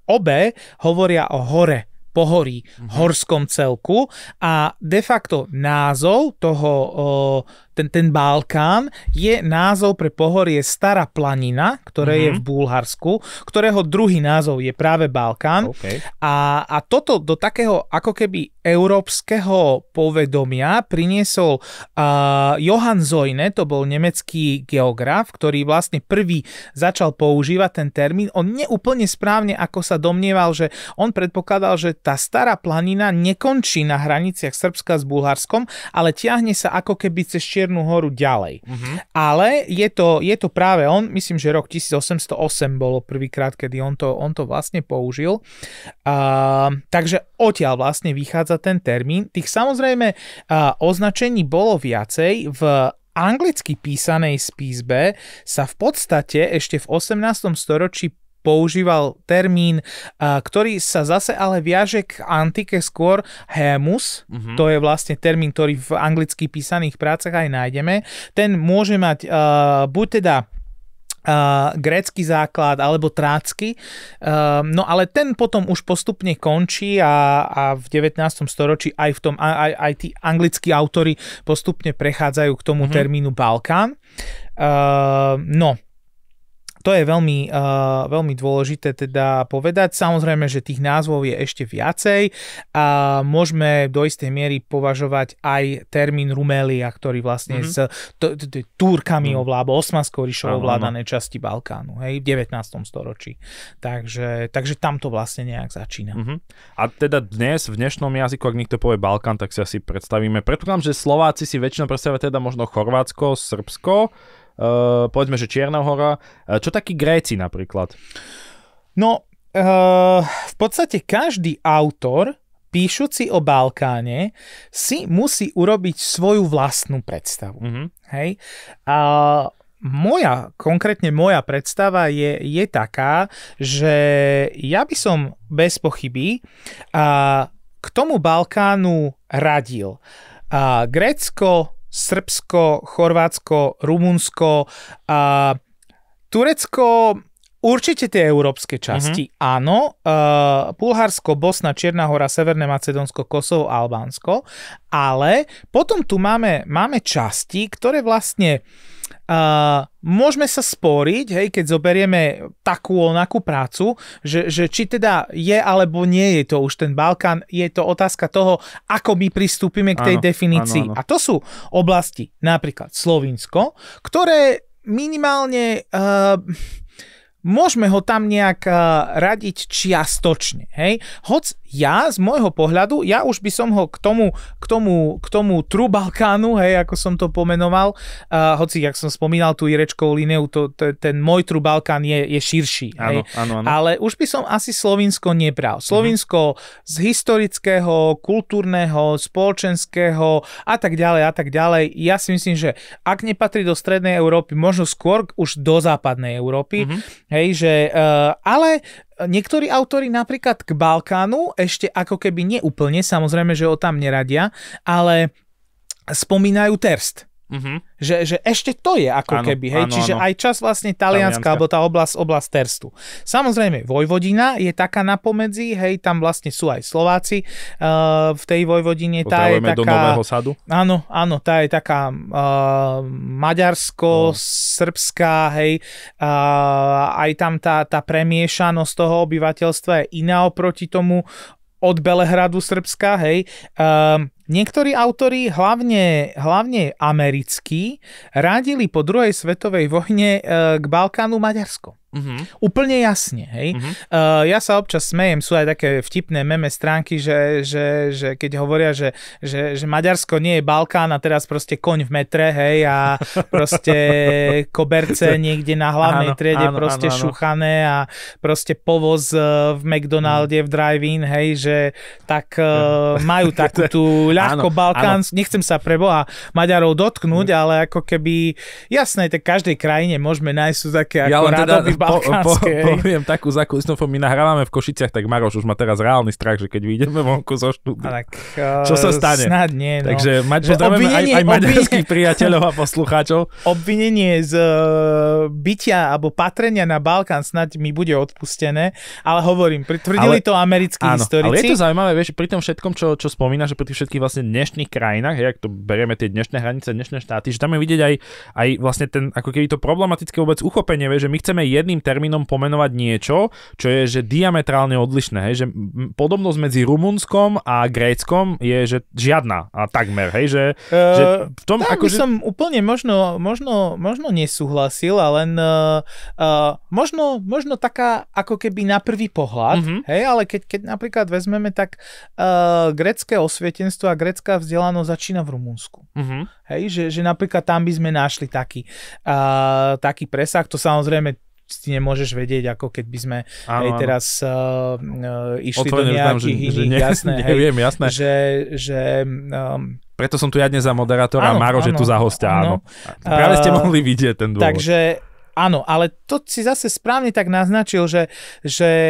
obe hovoria o hore, pohorí, horskom celku a de facto názov toho ten Balkán je názov pre pohorie Stará planina, ktoré je v Bulharsku, ktorého druhý názov je práve Balkán. Okay. A toto do takého ako keby európskeho povedomia priniesol Johann Zojne, to bol nemecký geograf, ktorý vlastne prvý začal používať ten termín. On neúplne správne, ako sa domnieval, že on predpokladal, že tá Stará planina nekončí na hraniciach Srbska s Bulharskom, ale tiahne sa ako keby cez Čiernu horu ďalej. Ale je to práve on, myslím, že rok 1808 bolo prvýkrát, kedy on to vlastne použil. Takže odtiaľ vlastne vychádza ten termín. Tých samozrejme označení bolo viacej. V anglicky písanej spísbe sa v podstate ešte v 18. storočí používal termín, ktorý sa zase ale viaže k antike skôr haemus. To je vlastne termín, ktorý v anglicky písaných prácach aj nájdeme. Ten môže mať buď teda grécky základ alebo trácky. No ale ten potom už postupne končí a v 19. storočí aj tí anglickí autori postupne prechádzajú k tomu termínu Balkán. To je veľmi dôležité teda povedať. Samozrejme, že tých názvov je ešte viacej a môžeme do istej miery považovať aj termín Rumélia, ktorý vlastne s Turkami ovláda, Osmanskou ríšou ovládané časti Balkánu, v 19. storočí. Takže tam to vlastne nejak začína. A teda dnes, v dnešnom jazyku, ak niekto povie Balkán, tak si asi predstavíme. Predpokladám, že Slováci si väčšinou predstavia teda možno Chorvátsko, Srbsko, povedzme, že Čierna hora. Čo takí Gréci napríklad? No, v podstate každý autor, píšuci o Balkáne, si musí urobiť svoju vlastnú predstavu. Hej? Konkrétne moja predstava je taká, že ja by som bez pochyby k tomu Balkánu radil Grécko, Srbsko, Chorvátsko, Rumunsko, Turecko, určite tie európske časti, áno, Bulharsko, Bosna, Čierna hora, Severné Macedónsko, Kosovo, Albánsko, ale potom tu máme časti, ktoré vlastne môžeme sa sporiť, keď zoberieme takú onakú prácu, že či teda je alebo nie je to už ten Balkán, je to otázka toho, ako my pristúpime k tej definícii. Áno. A to sú oblasti, napríklad Slovinsko, ktoré minimálne môžeme ho tam nejak radiť čiastočne. Hoď ja z môjho pohľadu, ja už by som ho k tomu True Balkánu, hej, ako som to pomenoval, hoci, jak som spomínal tú Irečkovú lineu, ten môj True Balkán je širší, hej. Áno. Ale už by som asi Slovinsko nebral. Slovinsko z historického, kultúrneho, spoločenského a tak ďalej. Ja si myslím, že ak nepatrí do strednej Európy, možno skôr už do západnej Európy, hej, že ale niektorí autori napríklad k Balkánu ešte ako keby neúplne, samozrejme, že ho tam neradia, ale spomínajú Terst. Že ešte to je ako keby, hej, čiže aj čas vlastne Talianska, alebo tá oblasť Terstu. Samozrejme, Vojvodina je taká napomedzi, hej, tam vlastne sú aj Slováci v tej Vojvodine, tá je taká... do Nového Sadu. Áno, tá je taká maďarsko-srbská, hej, aj tam tá premiešanosť toho obyvateľstva je iná oproti tomu od Belehradu Srbska, hej. Niektorí autori, hlavne americkí, radili po druhej svetovej vojne k Balkánu Maďarsko. Úplne jasne, hej. Ja sa občas smejem, sú aj také vtipné meme stránky, že keď hovoria, že Maďarsko nie je Balkán a teraz proste koň v metre, hej, a proste koberce niekde na hlavnej triede proste šuchané a proste povoz v McDonalde, v drive-in, hej, že tak majú takú tú ľahko Balkán, nechcem sa pre Boha Maďarov dotknúť, ale ako keby jasné, tak každej krajine môžeme nájsť také ako rádoby balkánske. Poviem takú zákulisnú, my nahrávame v Košiciach, tak Maroš už má teraz reálny strach, že keď vyjdeme vonku zo štúdia. Čo sa stane? Snad nie, no. Takže pozdravujeme aj maďarských priateľov a poslucháčov. Obvinenie z bytia alebo patrenia na Balkán snad mi bude odpustené, ale hovorím, tvrdili to americkí historici. Ale je to zaujímavé, vieš, pri tom všetkom, čo spomína, že pri tých všetkých vlastne dnešných krajinách, jak to berieme tie dnešné hranice, dnešné štáty, že tam je vidieť aj vlastne ten, ako keby to problematické vôbec uchopenie, vieš, že my chceme jedným termínom pomenovať niečo, čo je že diametrálne odlišné, hej, že podobnosť medzi Rumunskom a Gréckom je že žiadna a takmer, hej, že v tom tak by som úplne možno nesúhlasil, ale len možno taká ako keby na prvý pohľad, hej, ale keď napríklad vezmeme, tak grécke osvietenstvo a grécka vzdelanosť začína v Rumunsku. Hej, že napríklad tam by sme našli taký presah, to samozrejme si nemôžeš vedieť, ako keď by sme teraz išli do nejakých iných, jasné. Neviem, jasné. Preto som tu ja dnes za moderátora a Maroš je tu za hostia, áno. Práve ste mohli vidieť ten dôvod. Takže áno, ale to si zase správne tak naznačil, že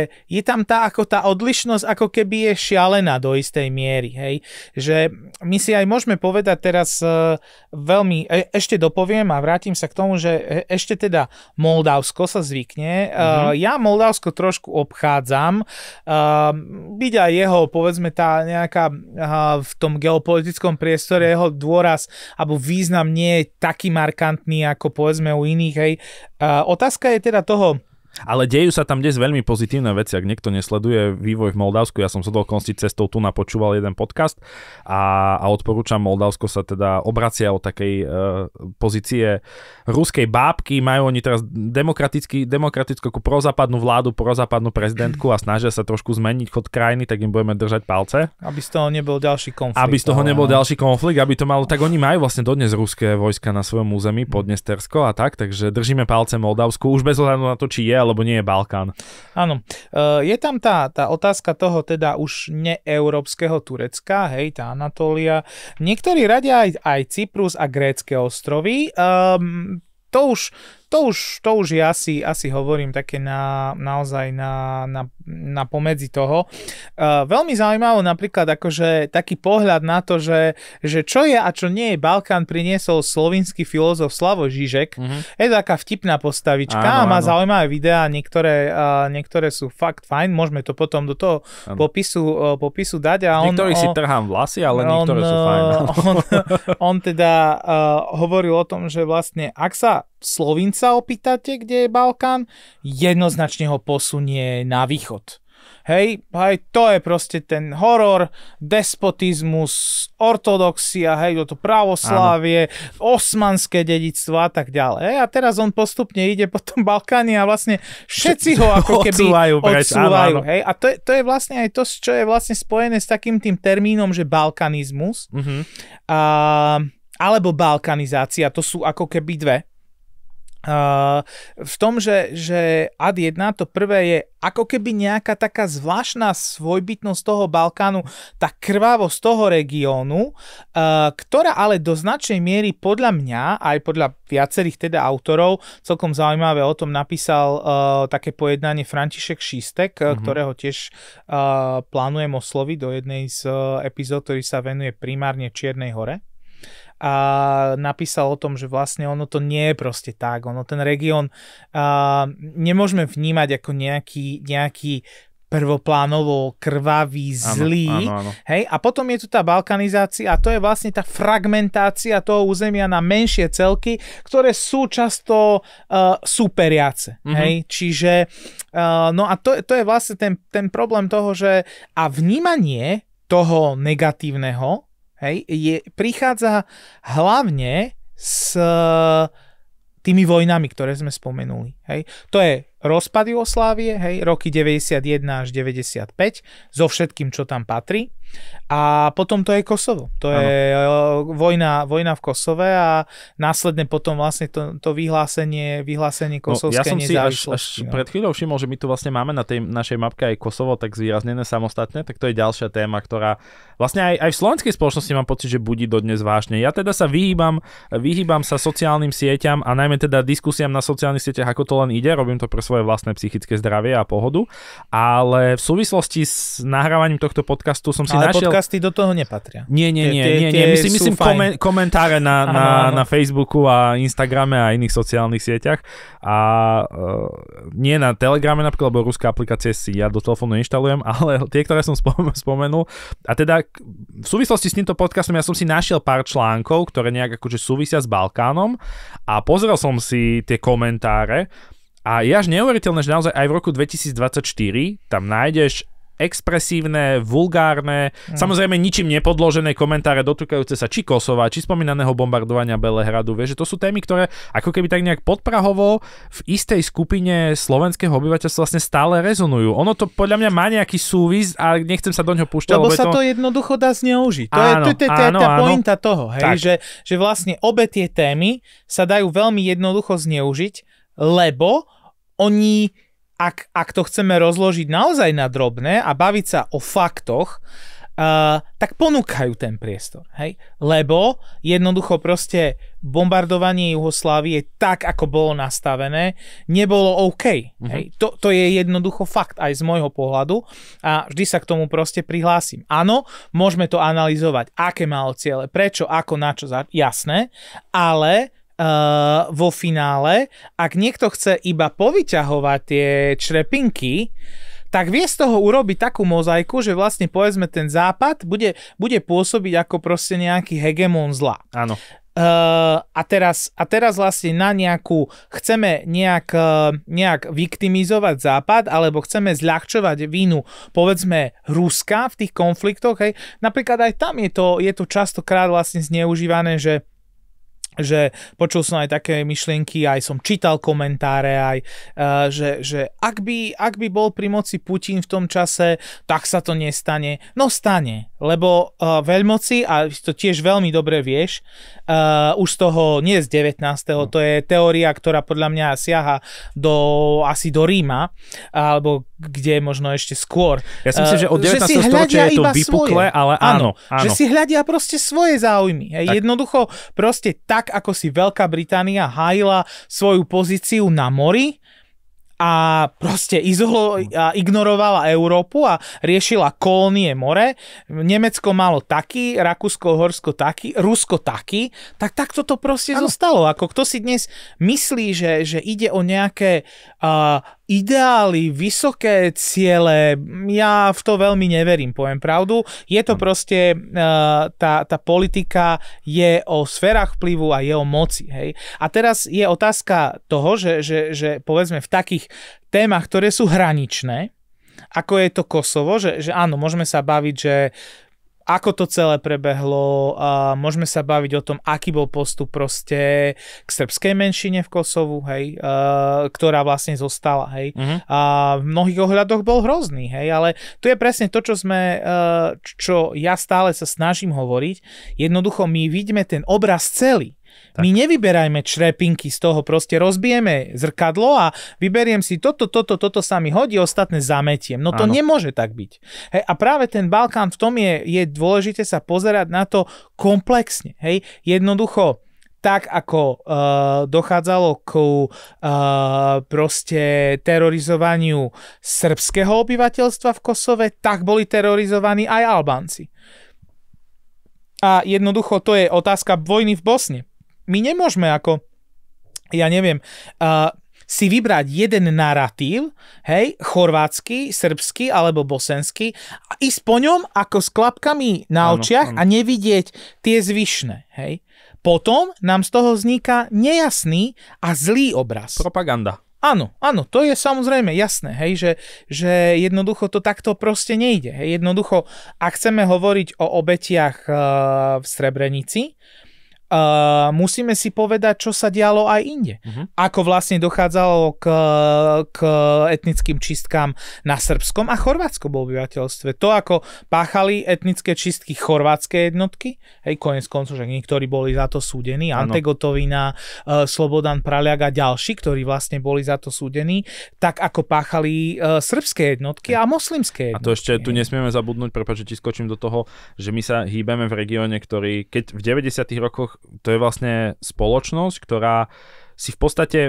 je tam tá odlišnosť ako keby je šialená do istej miery, hej. Že my si aj môžeme povedať teraz veľmi, ešte dopoviem a vrátim sa k tomu, že ešte teda Moldavsko sa zvykne. Ja Moldavsko trošku obchádzam, byť aj jeho, povedzme, tá nejaká v tom geopolitickom priestore jeho dôraz alebo význam nie je taký markantný ako povedzme u iných, hej. Otázka je teda toho... Ale dejú sa tam dnes veľmi pozitívne veci, ak niekto nesleduje vývoj v Moldavsku. Ja som sa dokonca cestou tu napočúval jeden podcast a odporúčam, Moldavsko sa teda obracia od takej pozície ruskej bábky. Majú oni teraz demokratickú prozápadnú vládu, prozápadnú prezidentku a snažia sa trošku zmeniť chod krajiny, tak im budeme držať palce. Aby z toho nebol ďalší konflikt. Aby to malo, tak oni majú vlastne dodnes ruské vojska na svojom území, Podnestersko a tak, takže držíme palce Moldavsku, už bez ohľadu na to, či je alebo nie je Balkán. Áno. Je tam tá otázka toho teda už neeurópskeho Turecka, hej, tá Anatólia. Niektorí radia aj Cyprus a grécke ostrovy. To už je asi hovorím také naozaj na pomedzi toho. Veľmi zaujímavé napríklad akože taký pohľad na to, že čo je a čo nie je Balkán, priniesol slovinský filozof Slavoj Žižek. Je to taká vtipná postavička a má zaujímavé videá, niektoré sú fakt fajn, môžeme to potom do toho popisu dať. Niektorí si trhám vlasy, ale niektoré sú fajn. On teda hovoril o tom, že vlastne ak sa Slovinca opýtate, kde je Balkán, jednoznačne ho posunie na východ. Hej, to je proste ten horor, despotizmus, ortodoxia, hej, to pravoslávie, osmanské dedičstvo a tak ďalej. Hej, a teraz on postupne ide po tom Balkáne a vlastne všetci ho ako keby odsúvajú. Hej, a to je vlastne aj to, čo je vlastne spojené s takým tým termínom, že balkanizmus alebo balkanizácia, to sú ako keby dve. V tom, že ad 1 to prvé je ako keby nejaká taká zvláštna svojbytnosť toho Balkánu, tá krvavosť toho regiónu, ktorá ale do značnej miery podľa mňa, aj podľa viacerých teda autorov, celkom zaujímavé o tom napísal také pojednanie František Šístek, ktorého tiež plánujem osloviť do jednej z epizód, ktorý sa venuje primárne Čiernej Hore. A napísal o tom, že vlastne ono to nie je proste tak. Ono ten región nemôžeme vnímať ako nejaký prvoplánovo krvavý, zlý. Áno. Hej? A potom je tu tá balkanizácia a to je vlastne tá fragmentácia toho územia na menšie celky, ktoré sú často súperiace. Hej? Čiže no a to je vlastne ten problém toho, že a vnímanie toho negatívneho, hej, prichádza hlavne s tými vojnami, ktoré sme spomenuli. Hej. To je rozpad Jugoslávie, hej, roky 91 až 95, so všetkým, čo tam patrí. A potom to je Kosovo. To je vojna v Kosove a následne potom vlastne to vyhlásenie kosovskej nezávislosti. Až pred chvíľou všimol, že my tu vlastne máme na tej našej mapke aj Kosovo tak zvýraznené samostatne, tak to je ďalšia téma, ktorá vlastne aj v slovenskej spoločnosti mám pocit, že budí dodnes vážne. Ja teda sa vyhýbam sa sociálnym sieťam a najmä teda diskusiám na sociálnych sieťach, ako to len ide, robím to pre svoje vlastné psychické zdravie a pohodu, ale v súvislosti s nahrávaním tohto podcastu som si ale našiel... podcasty do toho nepatria. Nie. Myslím komentáre na Facebooku a Instagrame a iných sociálnych sieťach a nie na Telegrame napríklad, lebo ruská aplikácie si ja do telefónu inštalujem, ale tie, ktoré som spomenul. A teda v súvislosti s týmto podcastom ja som si našiel pár článkov, ktoré nejak akože súvisia s Balkánom a pozrel som si tie komentáre a je až neuveriteľné, že naozaj aj v roku 2024 tam nájdeš expresívne, vulgárne, samozrejme ničím nepodložené komentáre dotýkajúce sa či Kosova, či spomínaného bombardovania Belehradu. Vieš, že to sú témy, ktoré ako keby tak nejak podprahovo v istej skupine slovenského obyvateľstva vlastne stále rezonujú. Ono to podľa mňa má nejaký súvis a nechcem sa do ňoho púšťať. Lebo sa to jednoducho dá zneužiť. To je tá pointa toho, hej, že vlastne obe tie témy sa dajú veľmi jednoducho zneužiť, lebo oni ak to chceme rozložiť naozaj na drobné a baviť sa o faktoch, tak ponúkajú ten priestor. Hej? Lebo jednoducho proste bombardovanie Jugoslávie tak, ako bolo nastavené, nebolo OK. Hej? To je jednoducho fakt aj z môjho pohľadu a vždy sa k tomu proste prihlásim. Áno, môžeme to analyzovať, aké malo ciele, prečo, ako, na čo, jasné, ale vo finále, ak niekto chce iba povyťahovať tie črepinky, tak vie z toho urobiť takú mozaiku, že vlastne povedzme ten západ bude pôsobiť ako proste nejaký hegemón zla. Áno. A teraz vlastne na chceme nejak viktimizovať západ, alebo chceme zľahčovať vínu povedzme Ruska v tých konfliktoch. Hej. Napríklad aj tam je to častokrát vlastne zneužívané, že počul som aj také myšlienky, aj som čítal komentáre, aj že ak by bol pri moci Putin v tom čase, tak sa to nestane. No stane, lebo veľmoci, a to tiež veľmi dobre vieš, už z toho, nie z 19. To je teória, ktorá podľa mňa siaha asi do Ríma, alebo kde možno ešte skôr. Ja si myslím, že od 19. storočia je to vypukle, ale áno. Že si hľadia proste svoje záujmy. Jednoducho proste tak, ako si Veľká Británia hájila svoju pozíciu na mori a proste ignorovala Európu a riešila kolónie more. Nemecko malo taký, Rakúsko-Horsko taký, Rusko taký, tak takto to proste zostalo. Ako kto si dnes myslí, že ide o nejaké ideály, vysoké ciele, ja v to veľmi neverím, poviem pravdu. Je to proste, tá politika je o sférach vplyvu a je o moci. Hej? A teraz je otázka toho, že povedzme v takých témach, ktoré sú hraničné, ako je to Kosovo, že áno, môžeme sa baviť, že ako to celé prebehlo, môžeme sa baviť o tom, aký bol postup proste k srbskej menšine v Kosovu, hej, ktorá vlastne zostala, hej. A v mnohých ohľadoch bol hrozný, hej, ale tu je presne to, čo ja stále sa snažím hovoriť. Jednoducho my vidíme ten obraz celý. Tak. My nevyberajme črepinky z toho, proste rozbijeme zrkadlo a vyberiem si toto sa mi hodí, ostatné zametiem. No to nemôže tak byť. Hej, a práve ten Balkán v tom je dôležité sa pozerať na to komplexne. Hej, jednoducho tak ako dochádzalo k proste terorizovaniu srbského obyvateľstva v Kosove, tak boli terorizovaní aj Albánci. A jednoducho to je otázka vojny v Bosne. My nemôžeme si vybrať jeden narratív, hej, chorvátsky, srbský alebo bosenský a ísť po ňom ako s klapkami na očiach a nevidieť tie zvyšné, hej. Potom nám z toho vzniká nejasný a zlý obraz. Propaganda. Áno, to je samozrejme jasné, hej, že jednoducho to takto proste nejde. Hej. Jednoducho, ak chceme hovoriť o obetiach v Srebrenici, musíme si povedať, čo sa dialo aj inde. Ako vlastne dochádzalo k etnickým čistkám na srbskom a chorvátskom obyvateľstve. To, ako páchali etnické čistky chorvátske jednotky, hej, konec koncov, že niektorí boli za to súdení, Ante Gotovina, Slobodan Praľak a ďalší, ktorí vlastne boli za to súdení, tak ako páchali srbské jednotky a moslimské jednotky. A to ešte tu nesmieme zabudnúť, prepáč, že ti skočím do toho, že my sa hýbeme v regióne, ktorý, keď v 90. rokoch to je vlastne spoločnosť, ktorá si v podstate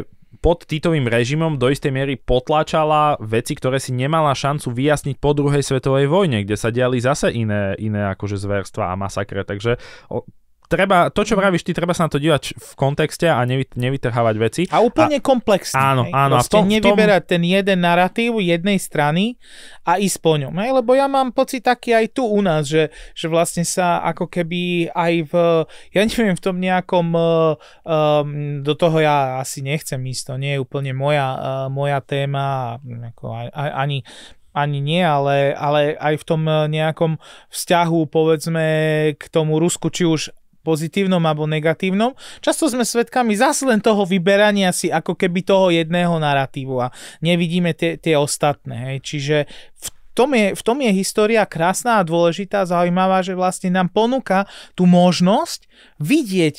pod Titovým režimom do istej miery potlačala veci, ktoré si nemala šancu vyjasniť po druhej svetovej vojne, kde sa diali zase iné akože zvérstva a masakre. Takže treba, to čo vravíš ty, treba sa na to dívať v kontexte a nevytrhávať veci. A úplne komplexne. Áno. A nevyberať ten jeden narratív jednej strany a ísť po ňom. Hej? Lebo ja mám pocit taký aj tu u nás, že vlastne sa ako keby aj ja neviem, v tom nejakom do toho ja asi nechcem ísť, to nie je úplne moja téma, ani nie, ale aj v tom nejakom vzťahu, povedzme, k tomu Rusku, či už pozitívnom alebo negatívnom. Často sme svedkami zase len toho vyberania si ako keby toho jedného narratívu a nevidíme tie ostatné. Hej. Čiže v tom je história krásna a dôležitá, zaujímavá, že vlastne nám ponúka tú možnosť vidieť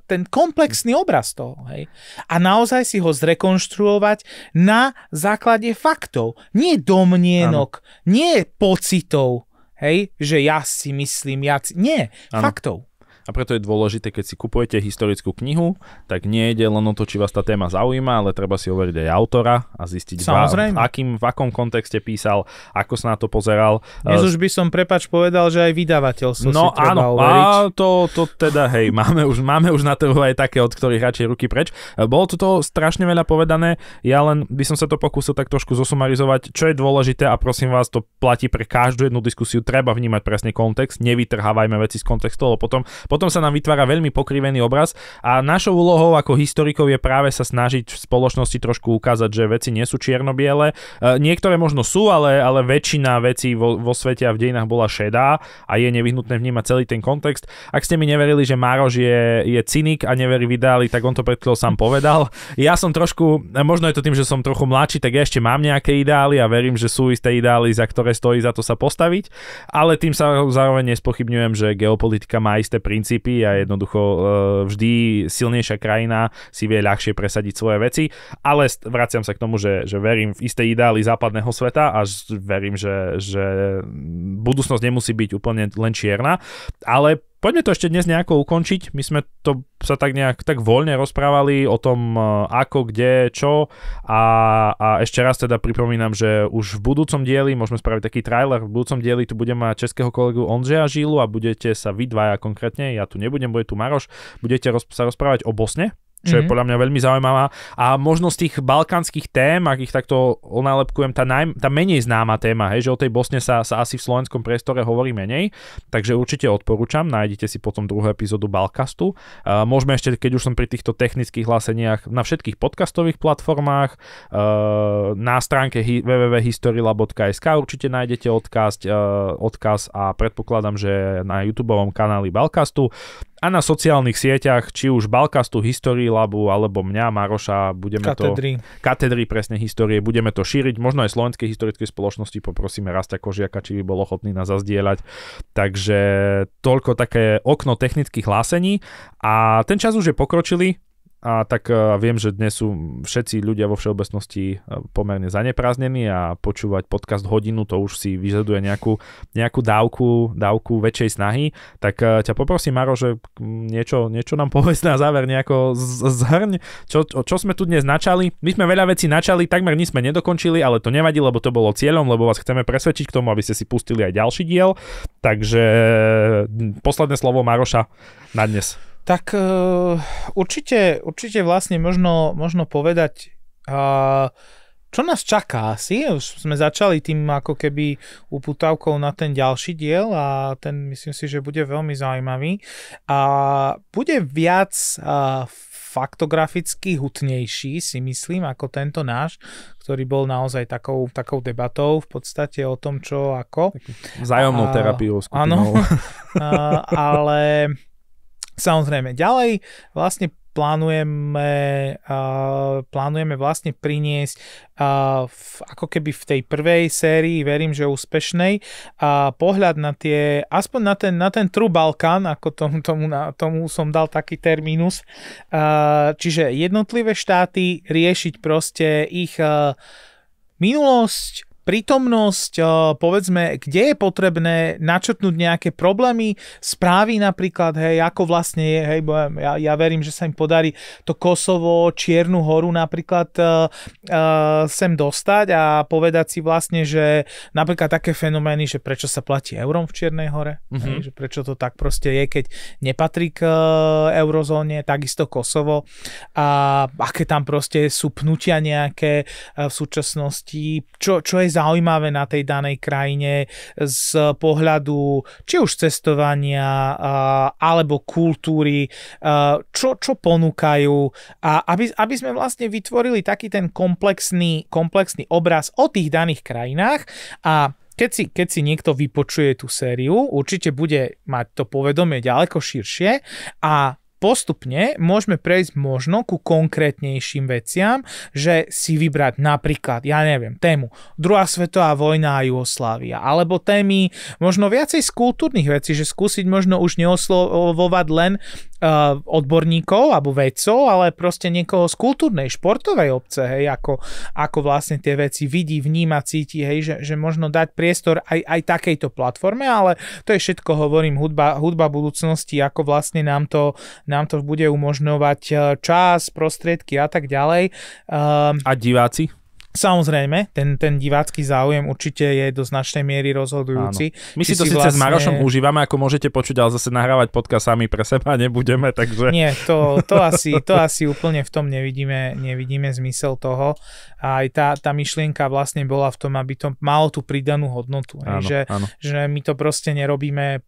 ten komplexný obraz toho. Hej. A naozaj si ho zrekonštruovať na základe faktov. Nie domnienok, nie pocitov. Hej, že ja si myslím, nie, faktov. A preto je dôležité, keď si kupujete historickú knihu, tak nie ide len o to, či vás tá téma zaujíma, ale treba si overiť aj autora a zistiť, v akom kontexte písal, ako sa na to pozeral. Dnes už by som, povedal, že aj vydavateľstvo si treba overiť. A to teda, hej, máme už na trhu aj také, od ktorých radšej ruky preč. Bolo to toho strašne veľa povedané, ja len by som sa to pokúsil tak trošku zosumarizovať, čo je dôležité a prosím vás, to platí pre každú jednu diskusiu, treba vnímať presne kontext, nevytrhávajme veci z kontextu, lebo potom sa nám vytvára veľmi pokrivený obraz a našou úlohou ako historikov je práve sa snažiť v spoločnosti trošku ukázať, že veci nie sú čierno-biele. Niektoré možno sú, ale väčšina vecí vo svete a v dejinách bola šedá a je nevyhnutné vnímať celý ten kontext. Ak ste mi neverili, že Mároš je cynik a neverí v ideály, tak on to pred chvíľou sám povedal. Ja som trošku, možno je to tým, že som trochu mladší, tak ja ešte mám nejaké ideály a verím, že sú isté ideály, za ktoré stojí za to sa postaviť, ale tým sa zároveň nespochybňujem, že geopolitika má isté princípy a jednoducho vždy silnejšia krajina si vie ľahšie presadiť svoje veci, ale vraciam sa k tomu, že verím v isté ideály západného sveta a verím, že budúcnosť nemusí byť úplne len čierna, ale poďme to ešte dnes nejako ukončiť. My sme to sa tak voľne rozprávali o tom, ako, kde, čo a ešte raz teda pripomínam, že už v budúcom dieli, môžeme spraviť taký trailer, v budúcom dieli tu budeme mať českého kolegu Ondřeja Žilu a budete sa vy dvaja konkrétne, ja tu nebudem, bude tu Maroš, budete sa rozprávať o Bosne. čo je podľa mňa veľmi zaujímavá. A možno z tých balkánskych tém, ak ich takto onálepkujem, tá menej známa téma, hej, že o tej Bosne sa asi v slovenskom priestore hovorí menej, takže určite odporúčam, nájdete si potom druhú epizódu Balkastu. Môžeme ešte, keď už som pri týchto technických hláseniach, na všetkých podcastových platformách, na stránke www.historylab.sk určite nájdete odkaz a predpokladám, že na YouTubeovom kanáli Balkastu a na sociálnych sieťach, či už Balkastu, Historylabu, alebo mňa, Maroša, katedry presne histórie, budeme to šíriť, možno aj Slovenskej historickej spoločnosti poprosíme Rastia Kožiaka, či by bol ochotný nás zazdieľať. Takže toľko také okno technických hlásení a ten čas už je pokročilý. A tak viem, že dnes sú všetci ľudia vo všeobecnosti pomerne zaneprázdnení a počúvať podcast hodinu, to už si vyžaduje nejakú dávku väčšej snahy. Tak ťa poprosím, Maro, že niečo nám povedz na záver, nejako zhrň, čo sme tu dnes načali. My sme veľa vecí načali, takmer nič sme nedokončili, ale to nevadí, lebo to bolo cieľom, lebo vás chceme presvedčiť k tomu, aby ste si pustili aj ďalší diel. Takže posledné slovo Maroša na dnes. Tak určite vlastne možno povedať, čo nás čaká asi. Už sme začali tým ako keby upútavkou na ten ďalší diel a ten myslím si, že bude veľmi zaujímavý. A bude viac faktograficky hutnejší, si myslím, ako tento náš, ktorý bol naozaj takou debatou v podstate o tom, čo ako. Vzájomnou terapiou skupinou. Áno, ale samozrejme, ďalej vlastne plánujeme vlastne priniesť ako keby v tej prvej sérii, verím, že úspešnej, pohľad na tie, aspoň na ten True Balkán, ako tomu som dal taký termínus, čiže jednotlivé štáty riešiť proste ich minulosť, prítomnosť, povedzme, kde je potrebné načrtnúť nejaké problémy, správy napríklad, hej, ako vlastne je, hej, bo ja verím, že sa im podarí to Kosovo, Čiernu horu napríklad sem dostať a povedať si vlastne, že napríklad také fenomény, že prečo sa platí eurom v Čiernej hore, hej, že prečo to tak proste je, keď nepatrí k eurozóne, takisto Kosovo a aké tam proste sú pnutia nejaké v súčasnosti, čo je zaujímavé na tej danej krajine z pohľadu či už cestovania alebo kultúry, čo ponúkajú a aby sme vlastne vytvorili taký ten komplexný obraz o tých daných krajinách a keď si niekto vypočuje tú sériu, určite bude mať to povedomie ďaleko širšie a postupne môžeme prejsť možno ku konkrétnejším veciam, že si vybrať napríklad, ja neviem, tému Druhá svetová vojna a Jugoslávia, alebo témy možno viacej z kultúrnych vecí, že skúsiť možno už neoslovovať len odborníkov alebo vedcov, ale proste niekoho z kultúrnej, športovej obce, hej, ako vlastne tie veci vidí, vníma, cíti, hej, že možno dať priestor aj takejto platforme, ale to je všetko, hovorím, hudba budúcnosti, ako vlastne nám to bude umožňovať čas, prostriedky a tak ďalej. A diváci? Samozrejme, ten divácky záujem určite je do značnej miery rozhodujúci. Áno. My si to síce vlastne s Marošom užívame, ako môžete počuť, ale zase nahrávať podcast sami pre seba nebudeme, takže... Nie, to asi úplne v tom nevidíme zmysel toho. A aj tá myšlienka vlastne bola v tom, aby to malo tú pridanú hodnotu. Áno, že my to proste nerobíme,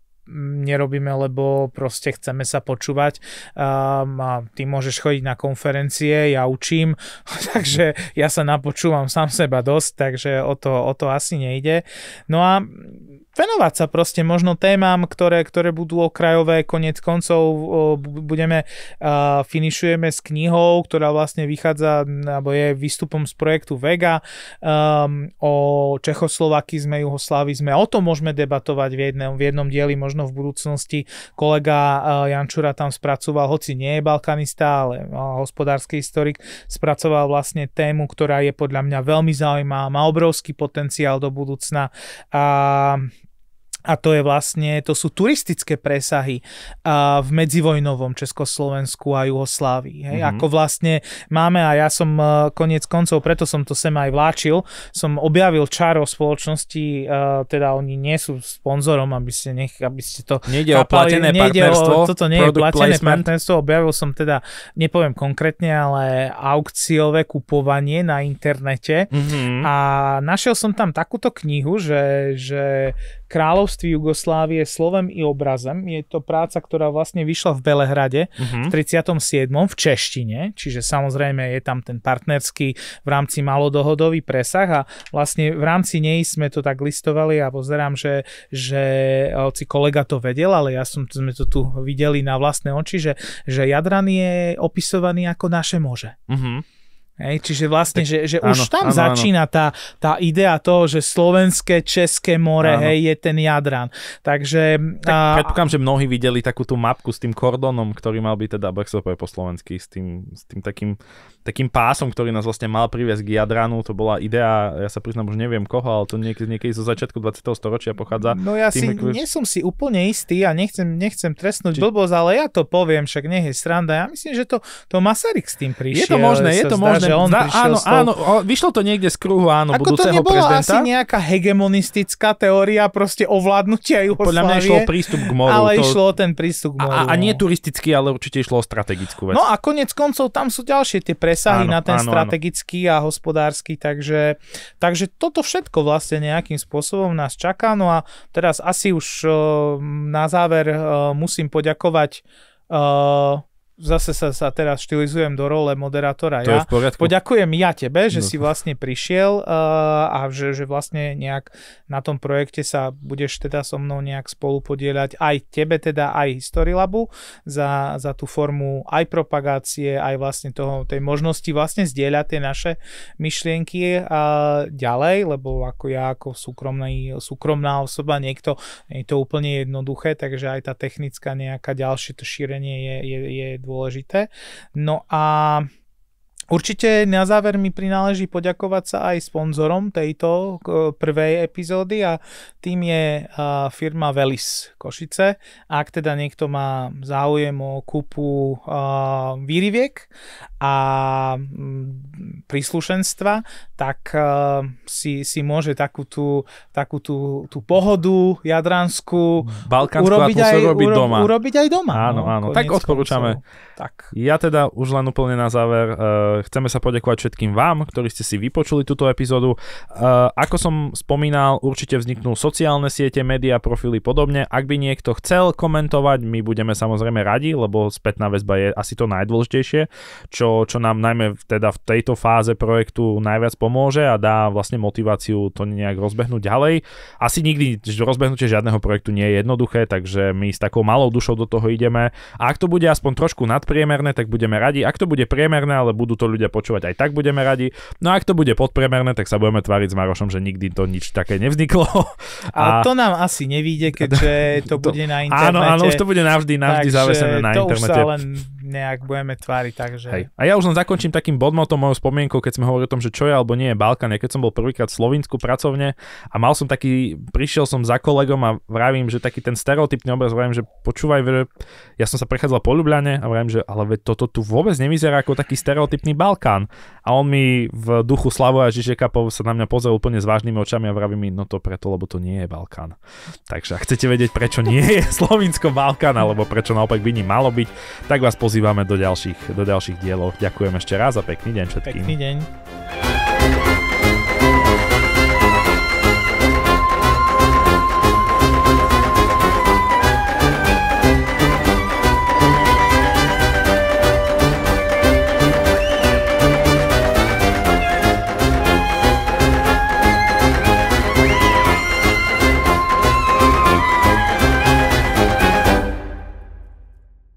lebo proste chceme sa počúvať a ty môžeš chodiť na konferencie, ja učím, takže ja sa napočúvam sám seba dosť, takže o to asi nejde. No a venovať sa proste možno témam, ktoré budú okrajové, koniec koncov finišujeme s knihou, ktorá vlastne vychádza, alebo je výstupom z projektu Vega o čechoslovakizme, juhoslávizme. O tom môžeme debatovať v jednom dieli, možno v budúcnosti. Kolega Jančura tam spracoval, hoci nie je balkanista, ale hospodársky historik, spracoval vlastne tému, ktorá je podľa mňa veľmi zaujímavá, má obrovský potenciál do budúcna A to sú turistické presahy v medzivojnovom Československu a Juhoslávii. Hej? Ako vlastne máme, a ja som koniec koncov, preto som to sem aj vláčil, som objavil čaro spoločnosti, teda oni nie sú sponzorom, aby ste to nejde o platené partnerstvo. Toto nie je platené partnerstvo, objavil som teda, nepoviem konkrétne, ale aukciové kupovanie na internete a našiel som tam takúto knihu, že Kráľovství Jugoslávie slovem i obrazem. Je to práca, ktorá vlastne vyšla v Belehrade v 37. v češtine, čiže samozrejme je tam ten partnerský v rámci malodohodový presah a vlastne v rámci nej sme to tak listovali a pozerám, že hoci kolega to vedel, ale sme to tu videli na vlastné oči, že Jadran je opisovaný ako naše more. Hej, čiže vlastne, že už tam začína tá idea toho, že slovenské, české more, hej, je ten Jadran. Takže... Predpokladám, že mnohí videli takú tú mapku s tým kordónom, ktorý mal byť teda, ako sa povie po slovensky, s tým takým pásom, ktorý nás vlastne mal priviesť k Jadranu. To bola idea, ja sa priznám, už neviem koho, ale to niekedy zo začiatku 20. storočia pochádza. No ja nie som si úplne istý a nechcem trestnúť blbosť, ale ja to poviem, však nech je sranda. Ja myslím, že to Masaryk s tým prišiel. Je to možné. Áno, vyšlo to niekde z kruhu, budúceho prezidenta. Ako to nebola asi nejaká hegemonistická teória proste ovládnutia Jugoslávie. Podľa mňa išlo prístup k moru. Ale išlo o ten prístup k moru. A nie turistický, ale určite išlo o strategickú vec. No a koniec koncov tam sú ďalšie tie presahy na ten strategický a hospodársky, takže toto všetko vlastne nejakým spôsobom nás čaká. No a teraz asi už na záver musím poďakovať zase sa teraz štilizujem do role moderátora. To je v poriadku. Poďakujem ja tebe, že si vlastne prišiel a že vlastne nejak na tom projekte sa budeš teda so mnou nejak spolu podieľať aj tebe teda aj Historylabu za tú formu aj propagácie, aj vlastne tej možnosti vlastne zdieľať tie naše myšlienky ďalej, lebo ako súkromná osoba, niekto nie je to úplne jednoduché, takže aj tá technická nejaká ďalšie to šírenie je dôležité. No a určite na záver mi prináleží poďakovať sa aj sponzorom tejto prvej epizódy a tým je firma Velis Košice. Ak teda niekto má záujem o kúpu výriviek a príslušenstva, tak si môže takú tú pohodu jadranskú urobiť aj doma. Áno, tak odporúčame. Tak. Ja teda už len úplne na záver chceme sa poďakovať všetkým vám, ktorí ste si vypočuli túto epizódu. Ako som spomínal, určite vzniknú sociálne siete, médiá, profily podobne. Ak by niekto chcel komentovať, my budeme samozrejme radi, lebo spätná väzba je asi to najdôležitejšie, čo nám najmä teda v tejto fáze projektu najviac pomôže a dá vlastne motiváciu to nejak rozbehnúť ďalej. Asi nikdy rozbehnutie žiadneho projektu nie je jednoduché, takže my s takou malou dušou do toho ideme. A ak to bude aspoň trošku nadpriemerné, tak budeme radi. Ak to bude priemerné, ale budú to ľudia počúvať, aj tak budeme radi. No a ak to bude podpriemerné, tak sa budeme tváriť s Marošom, že nikdy to nič také nevzniklo. A to nám asi nevíde, keďže to bude na internete. Áno, už to bude navždy zavesené na internete. To už sa len nejak budeme tváriť, takže... Hej. A ja už len zakončím takým bodmotom mojou spomienkou, keď sme hovorili o tom, že čo je alebo nie je Balkán. Ja keď som bol prvýkrát v Slovinsku pracovne a prišiel som za kolegom a vravím, že taký ten stereotypný obraz, vravím, že počúvaj, ja som sa prechádzal po Ľubľane a vravím, že ale toto tu vôbec nevyzerá ako taký stereotypný Balkán. A on mi v duchu Slavoja Žižeka sa na mňa pozrel úplne s vážnymi očami a vraví mi, no to preto, lebo to nie je Balkán. Takže ak chcete vedieť, prečo nie je Slovinsko Balkán, alebo prečo naopak by ním malo byť, tak vás pozývame do ďalších dielov. Ďakujem ešte raz a pekný deň všetkým. Pekný deň.